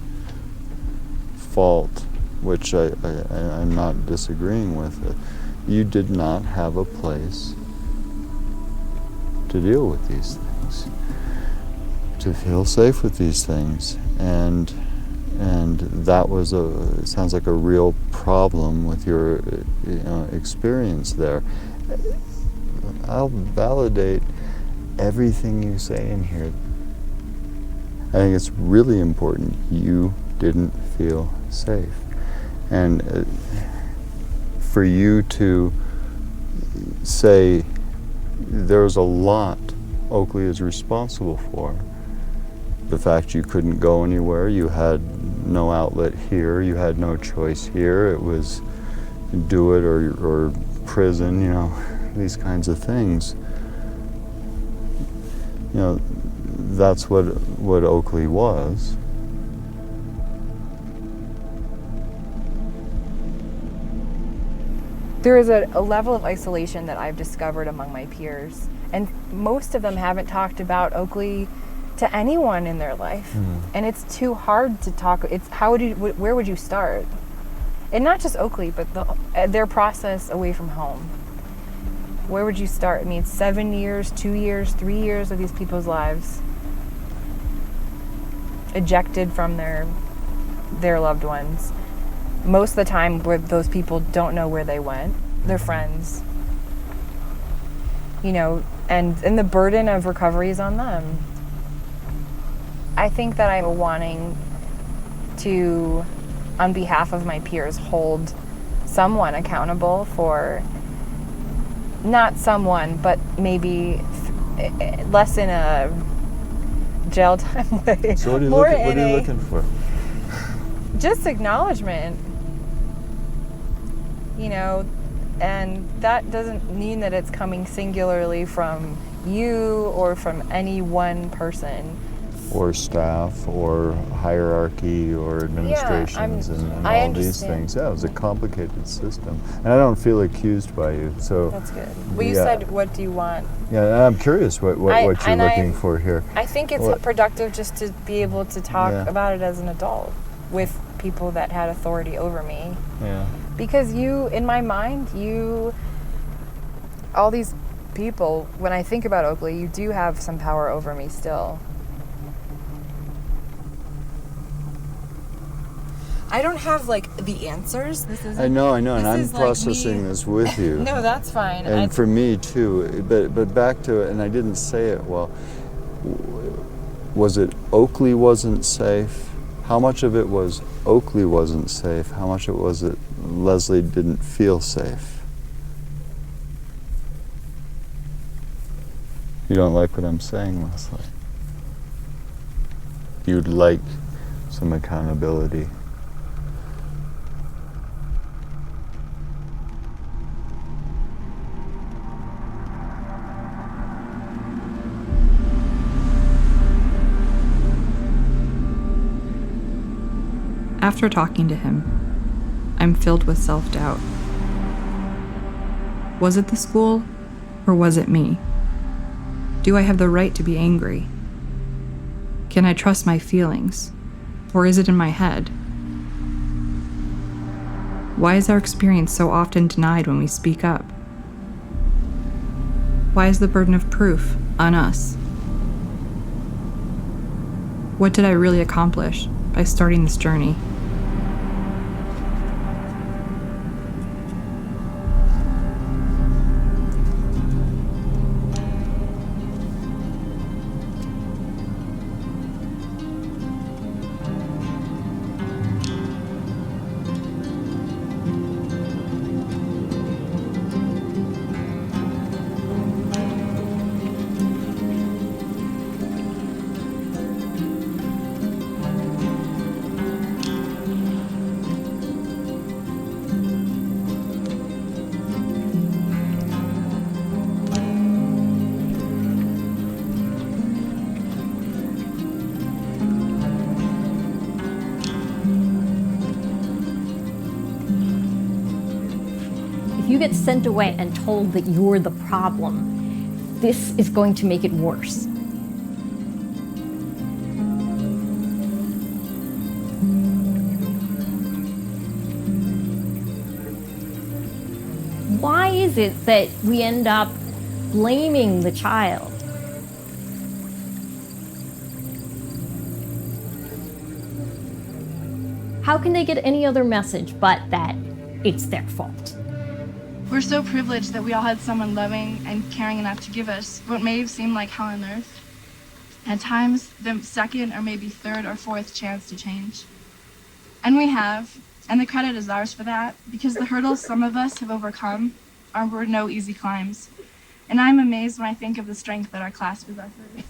fault, which I'm not disagreeing with, you did not have a place to deal with these things, to feel safe with these things, and that was it sounds like a real problem with your experience there. I'll validate everything you say in here. I think it's really important you didn't feel safe, and for you to say there's a lot Oakley is responsible for. The fact you couldn't go anywhere, you had no outlet here, you had no choice here, it was do it or prison, these kinds of things. That's what Oakley was. There is a level of isolation that I've discovered among my peers, and most of them haven't talked about Oakley to anyone in their life. And it's too hard to talk. It's where would you start? And not just Oakley, but their process away from home. Where would you start? I mean, 7 years, 2 years, 3 years of these people's lives ejected from their loved ones. most of the time where those people don't know where they went, they're friends, you know, and the burden of recovery is on them. I think that I'm wanting to, on behalf of my peers, hold someone accountable for, not someone, but maybe less in a jail time way. So what are you, More what in are you a- looking for? Just acknowledgement, you know, and that doesn't mean that it's coming singularly from you or from any one person. Or staff, or hierarchy, or administrations, and I all these understand. things. Yeah, it was a complicated system. And I don't feel accused by you, so... That's good. Well, you yeah. said, what do you want? Yeah, and I'm curious what you're looking for here. I think it's What- productive just to be able to talk Yeah. about it as an adult with people that had authority over me. Yeah. Because in my mind, all these people, when I think about Oakley, you do have some power over me still. I don't have, like, the answers. This isn't... I know, and I'm is, like, processing me- this with you. No, that's fine. And for me too, but back to it, and I didn't say it well. Was it Oakley wasn't safe? How much of it was Oakley wasn't safe? How much of it was that Leslie didn't feel safe? You don't like what I'm saying, Leslie? You'd like some accountability. After talking to him, I'm filled with self-doubt. Was it the school, or was it me? Do I have the right to be angry? Can I trust my feelings, or is it in my head? Why is our experience so often denied when we speak up? Why is the burden of proof on us? What did I really accomplish by starting this journey? If you get sent away and told that you're the problem, this is going to make it worse. Why is it that we end up blaming the child? How can they get any other message but that it's their fault? We're so privileged that we all had someone loving and caring enough to give us what may have seemed like hell on earth. At times, the second or maybe third or fourth chance to change. And we have, and the credit is ours for that, because the hurdles some of us have overcome were no easy climbs. And I'm amazed when I think of the strength that our class possesses.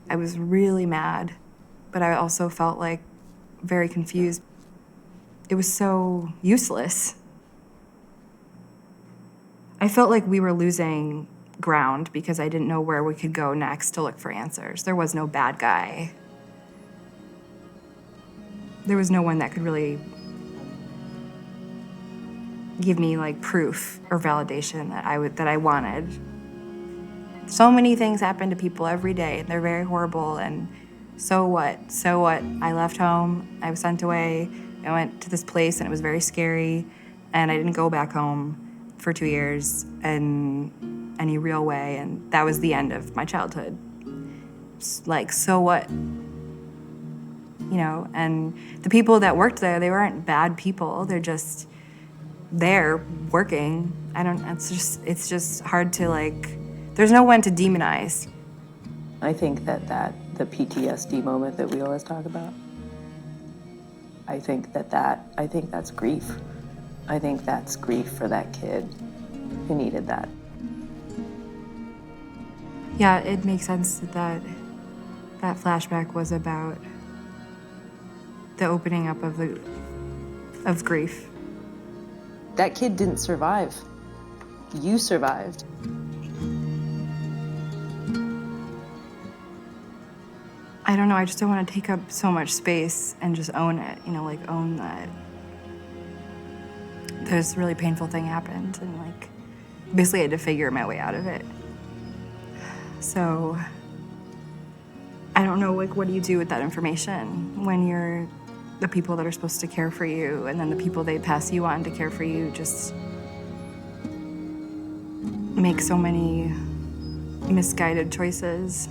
I was really mad, but I also felt like very confused. It was so useless. I felt like we were losing ground because I didn't know where we could go next to look for answers. There was no bad guy. There was no one that could really give me like proof or validation that I wanted. So many things happen to people every day, and they're very horrible, and so what? So what? I left home, I was sent away, I went to this place and it was very scary, and I didn't go back home for 2 years in any real way, and that was the end of my childhood. Like, so what? you know, and the people that worked there, they weren't bad people. They're just there working. It's just hard to, like, there's no one to demonize. I think that the PTSD moment that we always talk about, I think that's grief. I think that's grief for that kid who needed that. Yeah, it makes sense that that flashback was about the opening up of grief. That kid didn't survive. You survived. I don't know, I just don't want to take up so much space and just own it, you know, like own that this really painful thing happened and like basically I had to figure my way out of it. So I don't know, like, what do you do with that information when you're the people that are supposed to care for you and then the people they pass you on to care for you just make so many misguided choices.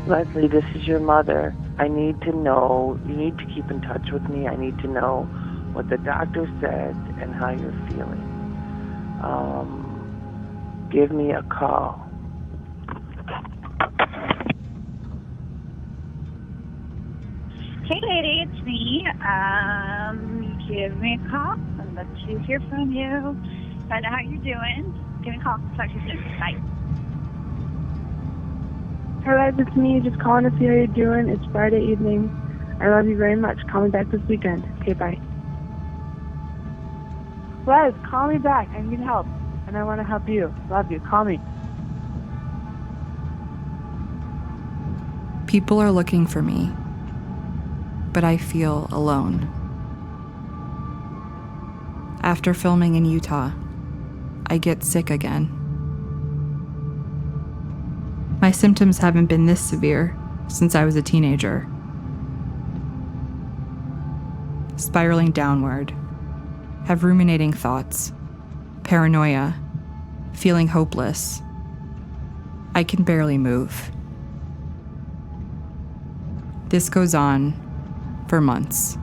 Leslie, this is your mother. I need to know, you need to keep in touch with me. I need to know what the doctor said and how you're feeling. Give me a call. Hey, lady, it's me. Give me a call. I'd love to hear from you. Find out how you're doing. Give me a call. Talk to you soon. Bye. Hey, guys, it's me. Just calling to see how you're doing. It's Friday evening. I love you very much. Call me back this weekend. Okay, bye. Les, call me back. I need help, and I want to help you. Love you. Call me. People are looking for me, but I feel alone. After filming in Utah, I get sick again. My symptoms haven't been this severe since I was a teenager. Spiraling downward, have ruminating thoughts, paranoia, feeling hopeless. I can barely move. This goes on for months.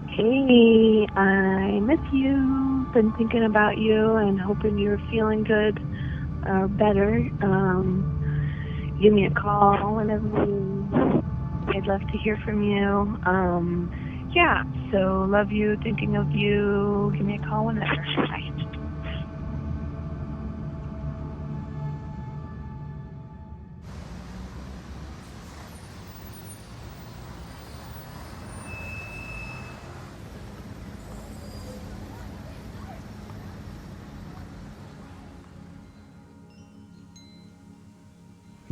Hey, I miss you. Been thinking about you and hoping you're feeling good or better. Give me a call whenever I'd love to hear from you. Yeah, so love you, thinking of you. Give me a call whenever. Bye.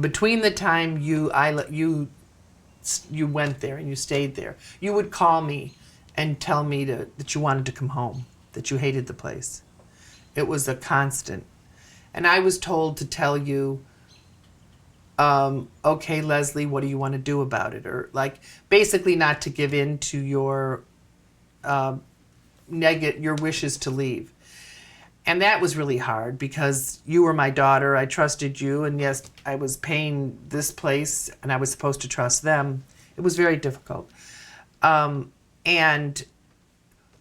Between the time you went there and you stayed there, you would call me and tell me that you wanted to come home, that you hated the place. It was a constant. And I was told to tell you, okay, Leslie, what do you want to do about it? Or like basically not to give in to your your wishes to leave. And that was really hard because you were my daughter. I trusted you. And yes, I was paying this place and I was supposed to trust them. It was very difficult. And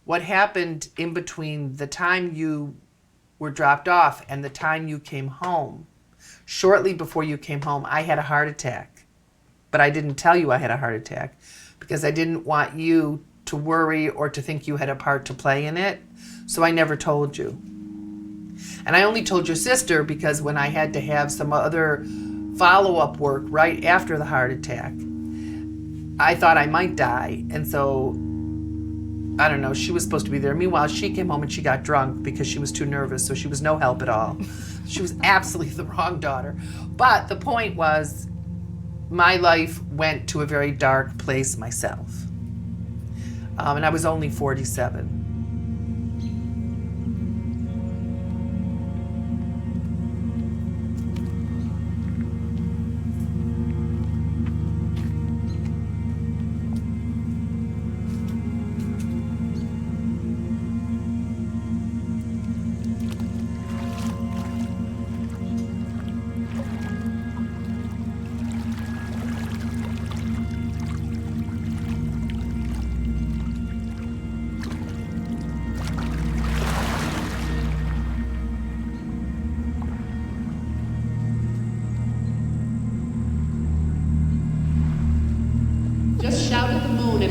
what happened in between the time you were dropped off and the time you came home, shortly before you came home, I had a heart attack. But I didn't tell you I had a heart attack because I didn't want you to worry or to think you had a part to play in it. So I never told you. And I only told your sister because when I had to have some other follow-up work right after the heart attack, I thought I might die. And so, I don't know, she was supposed to be there. Meanwhile, she came home and she got drunk because she was too nervous, so she was no help at all. She was absolutely the wrong daughter. But the point was, my life went to a very dark place myself. And I was only 47.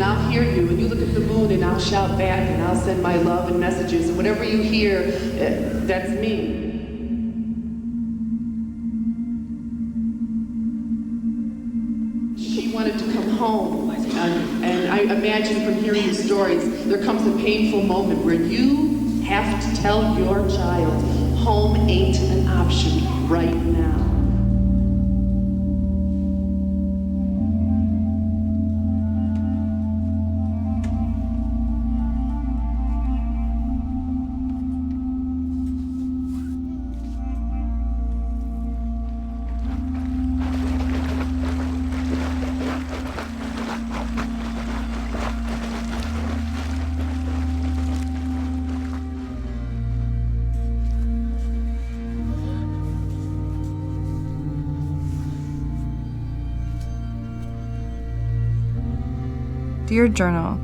and I'll hear you, and you look at the moon and I'll shout back, and I'll send my love and messages, and whatever you hear, that's me. She wanted to come home, and I imagine from hearing the stories, there comes a painful moment where you have to tell your child, home ain't an option right now. Dear Journal,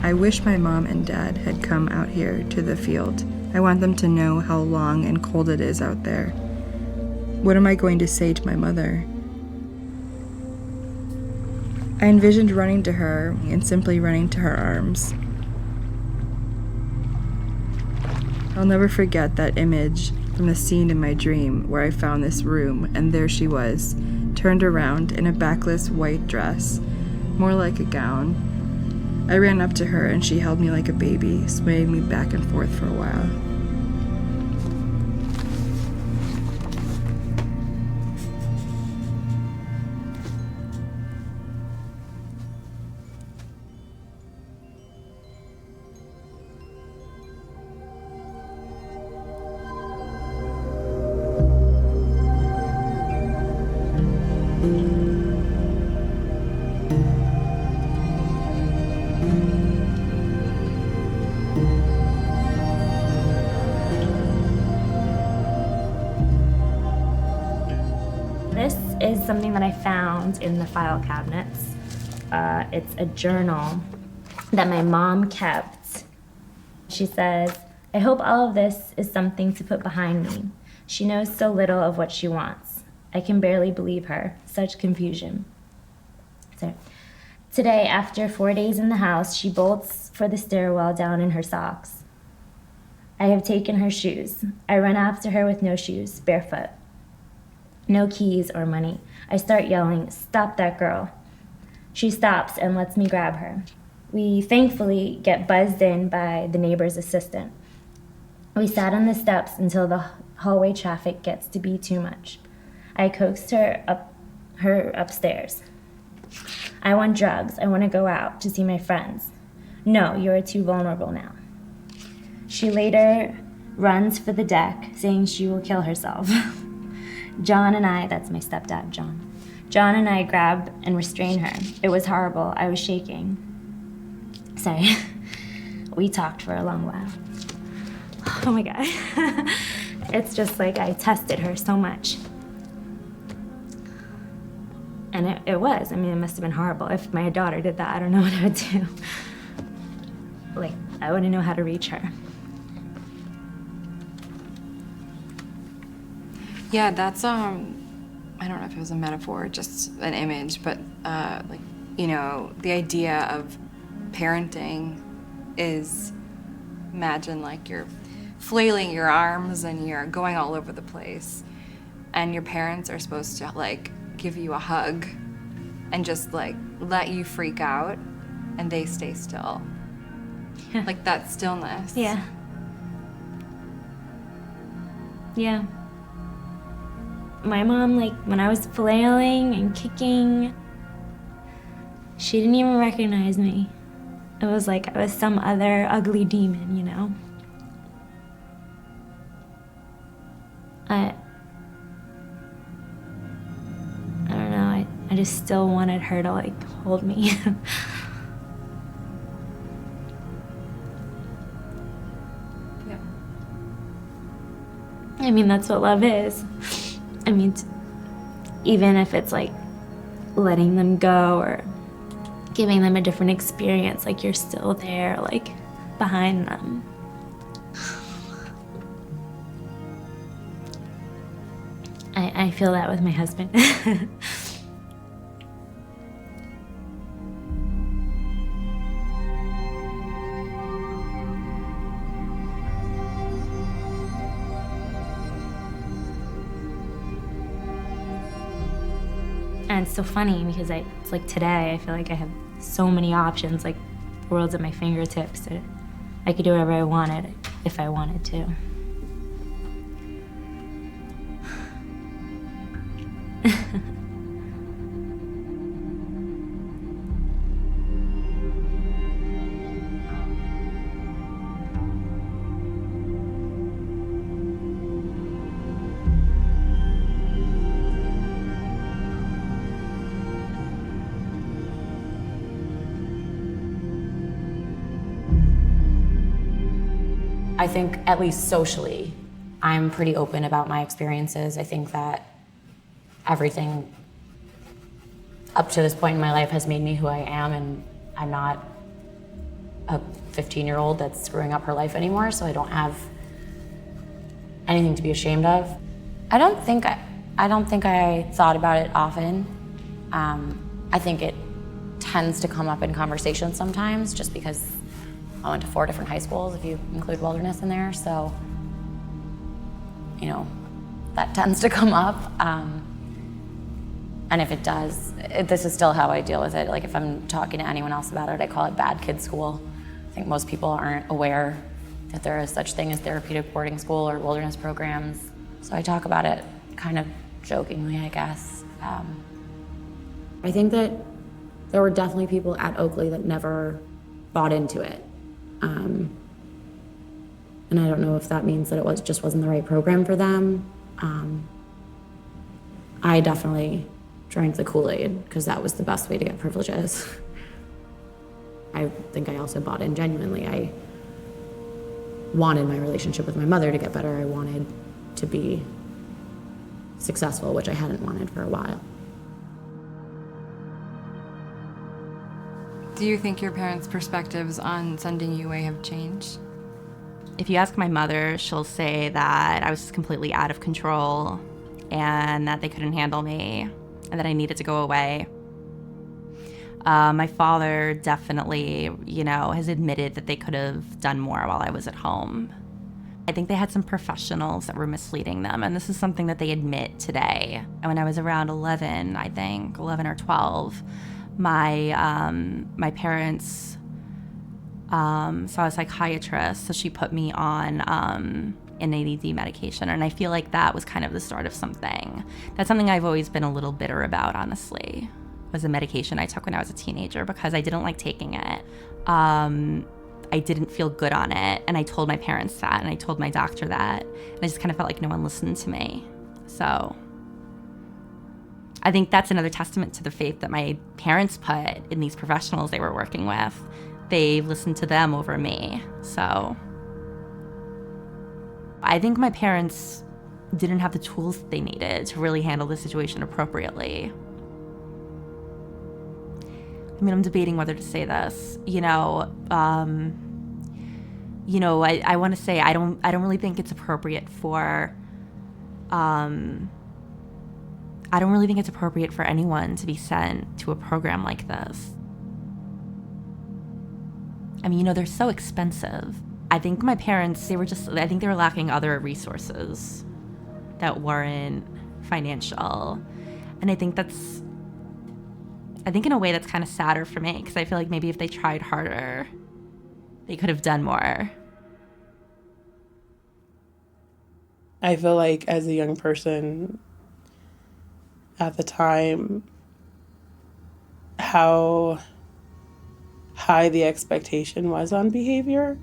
I wish my mom and dad had come out here to the field. I want them to know how long and cold it is out there. What am I going to say to my mother? I envisioned running to her and simply running to her arms. I'll never forget that image from the scene in my dream where I found this room, and there she was, turned around in a backless white dress, more like a gown. I ran up to her and she held me like a baby, swaying me back and forth for a while. This is something that I found in the file cabinets. It's a journal that my mom kept. She says, I hope all of this is something to put behind me. She knows so little of what she wants. I can barely believe her. Such confusion. So, today, after 4 days in the house, she bolts for the stairwell down in her socks. I have taken her shoes. I run after her with no shoes, barefoot. No keys or money. I start yelling, stop that girl. She stops and lets me grab her. We thankfully get buzzed in by the neighbor's assistant. We sat on the steps until the hallway traffic gets to be too much. I coaxed her upstairs. I want drugs. I want to go out to see my friends. No, you're too vulnerable now. She later runs for the deck, saying she will kill herself. John and I, that's my stepdad, John and I grab and restrain her. It was horrible. I was shaking. Sorry. We talked for a long while. Oh my God. It's just like I tested her so much. And it was. I mean, it must have been horrible. If my daughter did that, I don't know what I would do. Like, I wouldn't know how to reach her. Yeah, that's I don't know if it was a metaphor, just an image, but like, you know, the idea of parenting is, imagine like you're flailing your arms and you're going all over the place, and your parents are supposed to like give you a hug and just like let you freak out, and they stay still. Like that stillness. Yeah. Yeah. My mom, like, when I was flailing and kicking, she didn't even recognize me. It was like I was some other ugly demon, you know? I don't know, I just still wanted her to, like, hold me. Yeah. I mean, that's what love is. I mean, even if it's like letting them go or giving them a different experience, like you're still there, like behind them. I feel that with my husband. And it's so funny because it's like today, I feel like I have so many options, like the world's at my fingertips. That I could do whatever I wanted if I wanted to. I think, at least socially, I'm pretty open about my experiences. I think that everything up to this point in my life has made me who I am, and I'm not a 15-year-old that's screwing up her life anymore, so I don't have anything to be ashamed of. I don't think I thought about it often. I think it tends to come up in conversation sometimes, just because I went to 4 different high schools, if you include Wilderness in there, so, you know, that tends to come up. And if it does, this is still how I deal with it. Like, if I'm talking to anyone else about it, I call it bad kid school. I think most people aren't aware that there is such thing as therapeutic boarding school or wilderness programs. So I talk about it kind of jokingly, I guess. I think that there were definitely people at Oakley that never bought into it. And I don't know if that means that it just wasn't the right program for them. I definitely drank the Kool-Aid because that was the best way to get privileges. I think I also bought in genuinely. I wanted my relationship with my mother to get better. I wanted to be successful, which I hadn't wanted for a while. Do you think your parents' perspectives on sending you away have changed? If you ask my mother, she'll say that I was just completely out of control and that they couldn't handle me and that I needed to go away. My father definitely, has admitted that they could have done more while I was at home. I think they had some professionals that were misleading them, and this is something that they admit today. And when I was around 11, I think, 11 or 12, my parents saw a psychiatrist, so she put me on an ADD medication, and I feel like that was kind of the start of something. That's something I've always been a little bitter about, honestly, was a medication I took when I was a teenager because I didn't like taking it. I didn't feel good on it, and I told my parents that, and I told my doctor that, and I just kind of felt like no one listened to me. So I think that's another testament to the faith that my parents put in these professionals they were working with. They listened to them over me. So I think my parents didn't have the tools they needed to really handle the situation appropriately. I mean, I'm debating whether to say this. I want to say I don't really think it's appropriate for I don't really think it's appropriate for anyone to be sent to a program like this. I mean, they're so expensive. I think my parents, I think they were lacking other resources that weren't financial. And I think in a way that's kind of sadder for me, because I feel like maybe if they tried harder, they could have done more. I feel like as a young person at the time, how high the expectation was on behavior.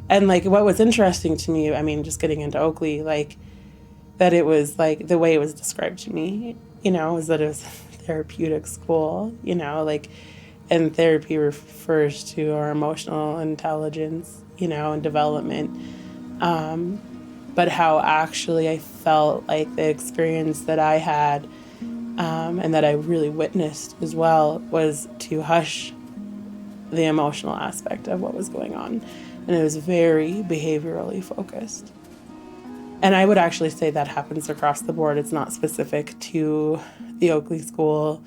And what was interesting to me, I mean, just getting into Oakley, that it was the way it was described to me, was that it was a therapeutic school, and therapy refers to our emotional intelligence, and development. But how actually I felt like the experience that I had and that I really witnessed as well was to hush the emotional aspect of what was going on. And it was very behaviorally focused. And I would actually say that happens across the board. It's not specific to the Oakley School.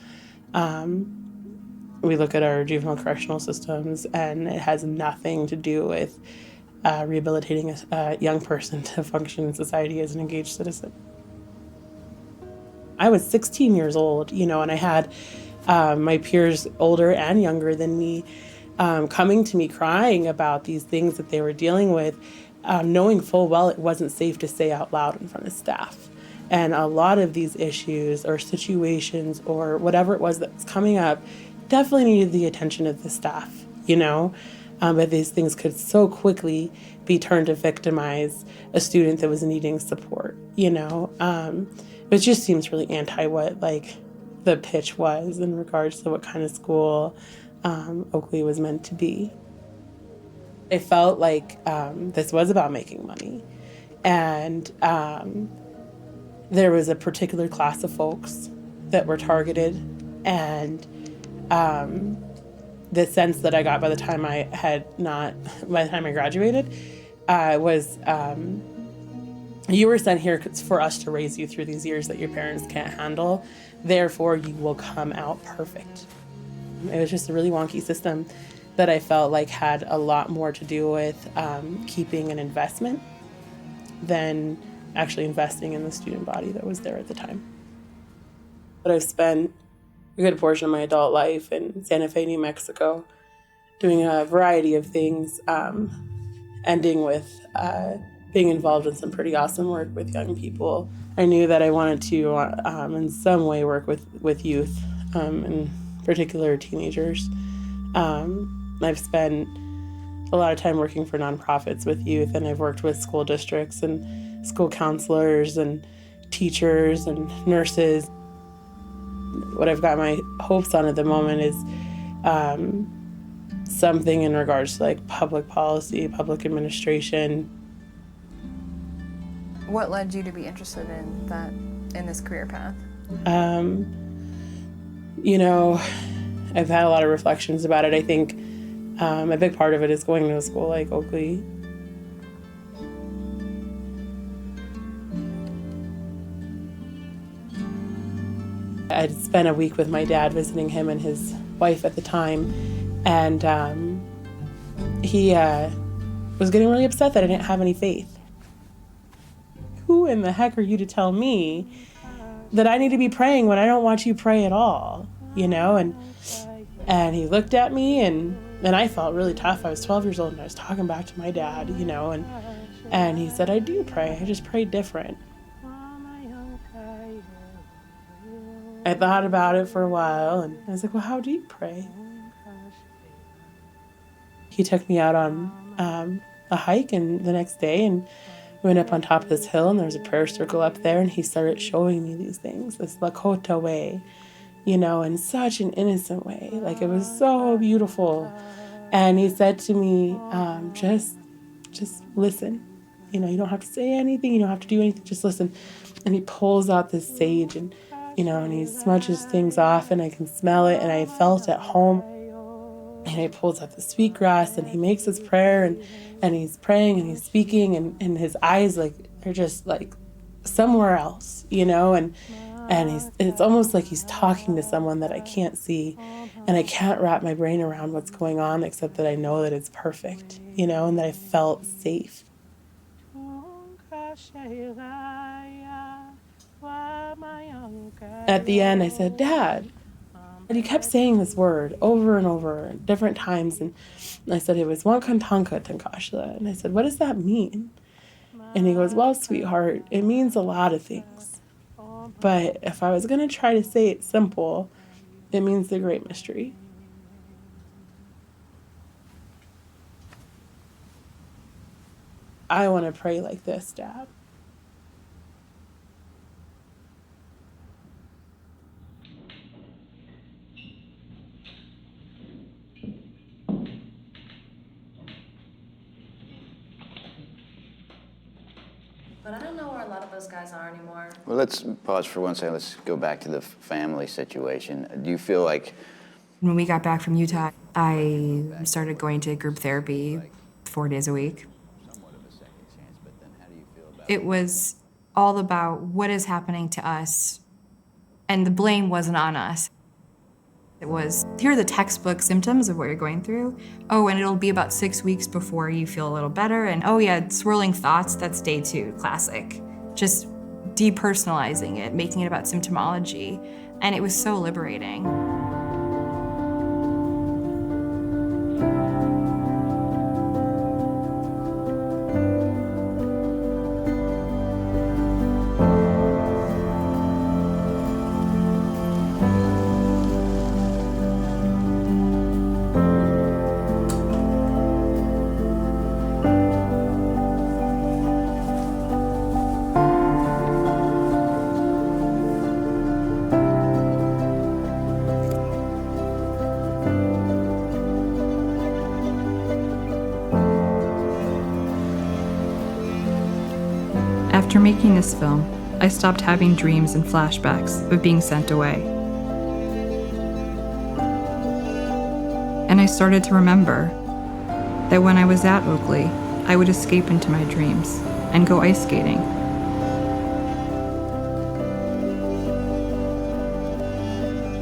We look at our juvenile correctional systems, and it has nothing to do with rehabilitating a young person to function in society as an engaged citizen. I was 16 years old, and I had my peers older and younger than me coming to me crying about these things that they were dealing with, knowing full well it wasn't safe to say out loud in front of staff. And a lot of these issues or situations or whatever it was that's coming up definitely needed the attention of the staff, but these things could so quickly be turned to victimize a student that was needing support, It just seems really anti what the pitch was in regards to what kind of school Oakley was meant to be. I felt like this was about making money, and there was a particular class of folks that were targeted, and the sense that I got by the time I graduated was you were sent here for us to raise you through these years that your parents can't handle. Therefore, you will come out perfect. It was just a really wonky system that I felt like had a lot more to do with keeping an investment than actually investing in the student body that was there at the time. But I've spent a good portion of my adult life in Santa Fe, New Mexico, doing a variety of things, ending with being involved in some pretty awesome work with young people. I knew that I wanted to, in some way, work with youth, in particular teenagers. I've spent a lot of time working for nonprofits with youth, and I've worked with school districts and school counselors and teachers and nurses. What I've got my hopes on at the moment is something in regards to public policy, public administration. What led you to be interested in this career path? I've had a lot of reflections about it. I think a big part of it is going to a school like Oakley. I'd spent a week with my dad visiting him and his wife at the time, and he was getting really upset that I didn't have any faith. Who in the heck are you to tell me that I need to be praying when I don't watch you pray at all, And he looked at me, and I felt really tough. I was 12 years old, and I was talking back to my dad, and he said, I do pray. I just pray different. I thought about it for a while, and I was like, well, how do you pray? He took me out on a hike and the next day, and we went up on top of this hill, and there was a prayer circle up there, and he started showing me these things, this Lakota way, in such an innocent way. It was so beautiful. And he said to me, just listen. You don't have to say anything. You don't have to do anything. Just listen. And he pulls out this sage, and he smudges things off, and I can smell it, and I felt at home. And he pulls out the sweetgrass, and he makes his prayer, and he's praying, and he's speaking, and his eyes, they're just, somewhere else, and it's almost like he's talking to someone that I can't see, and I can't wrap my brain around what's going on, except that I know that it's perfect, and that I felt safe. At the end, I said, Dad. And he kept saying this word over and over at different times. And I said, it was Wankantanka Tankashla. And I said, what does that mean? And he goes, well, sweetheart, it means a lot of things. But if I was going to try to say it simple, it means the great mystery. I want to pray like this, Dad. But I don't know where a lot of those guys are anymore. Well, let's pause for one second. Let's go back to the family situation. Do you feel like... When we got back from Utah, I started going to group therapy 4 days a week. It was all about what is happening to us, and the blame wasn't on us. It was, here are the textbook symptoms of what you're going through. Oh, and it'll be about 6 weeks before you feel a little better. And oh yeah, swirling thoughts, that's day 2, classic. Just depersonalizing it, making it about symptomology, and it was so liberating. After making this film, I stopped having dreams and flashbacks of being sent away. And I started to remember that when I was at Oakley, I would escape into my dreams and go ice skating.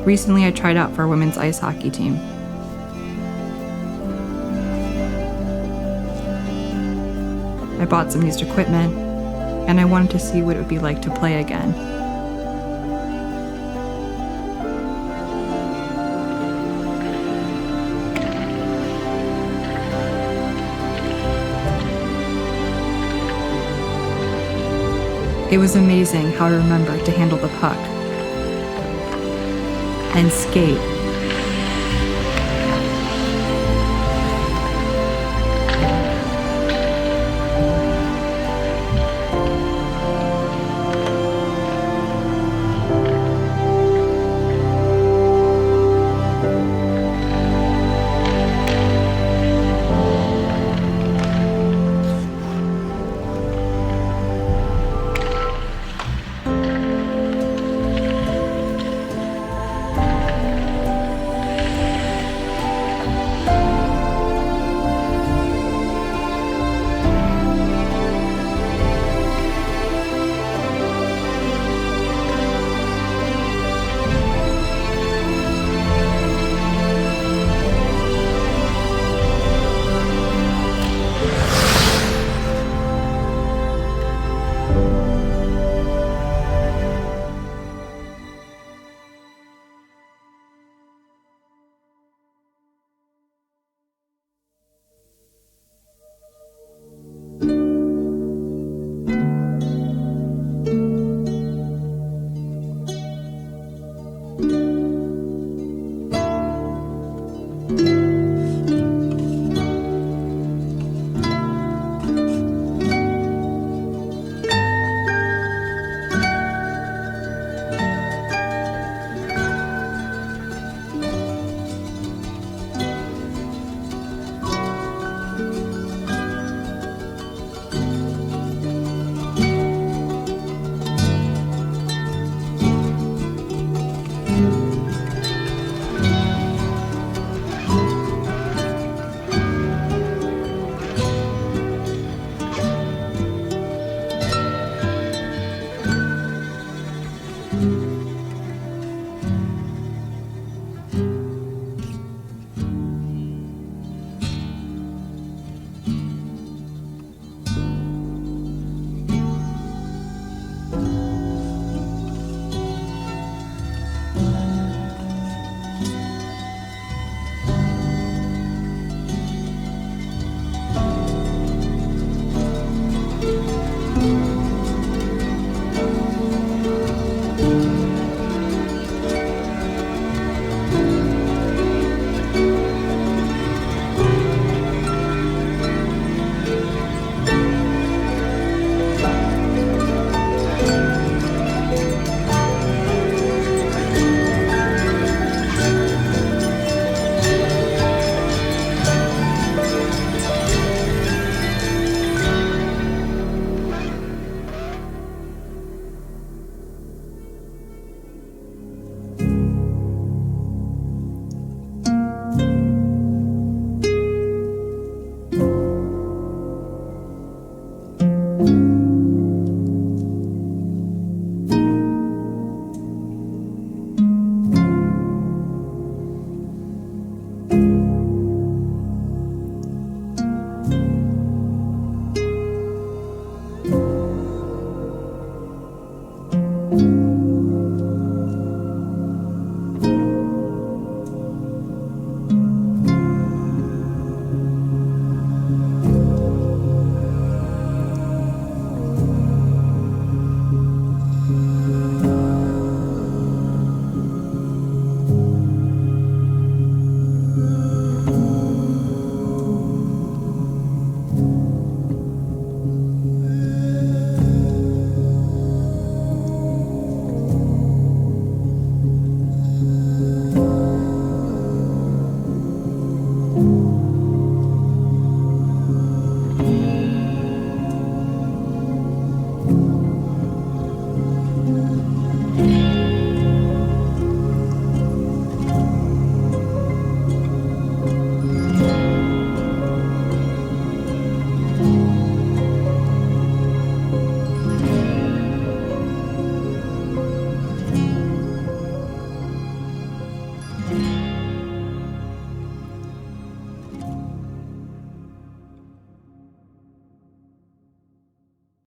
Recently, I tried out for a women's ice hockey team. I bought some used equipment, and I wanted to see what it would be like to play again. It was amazing how I remembered to handle the puck and skate. you.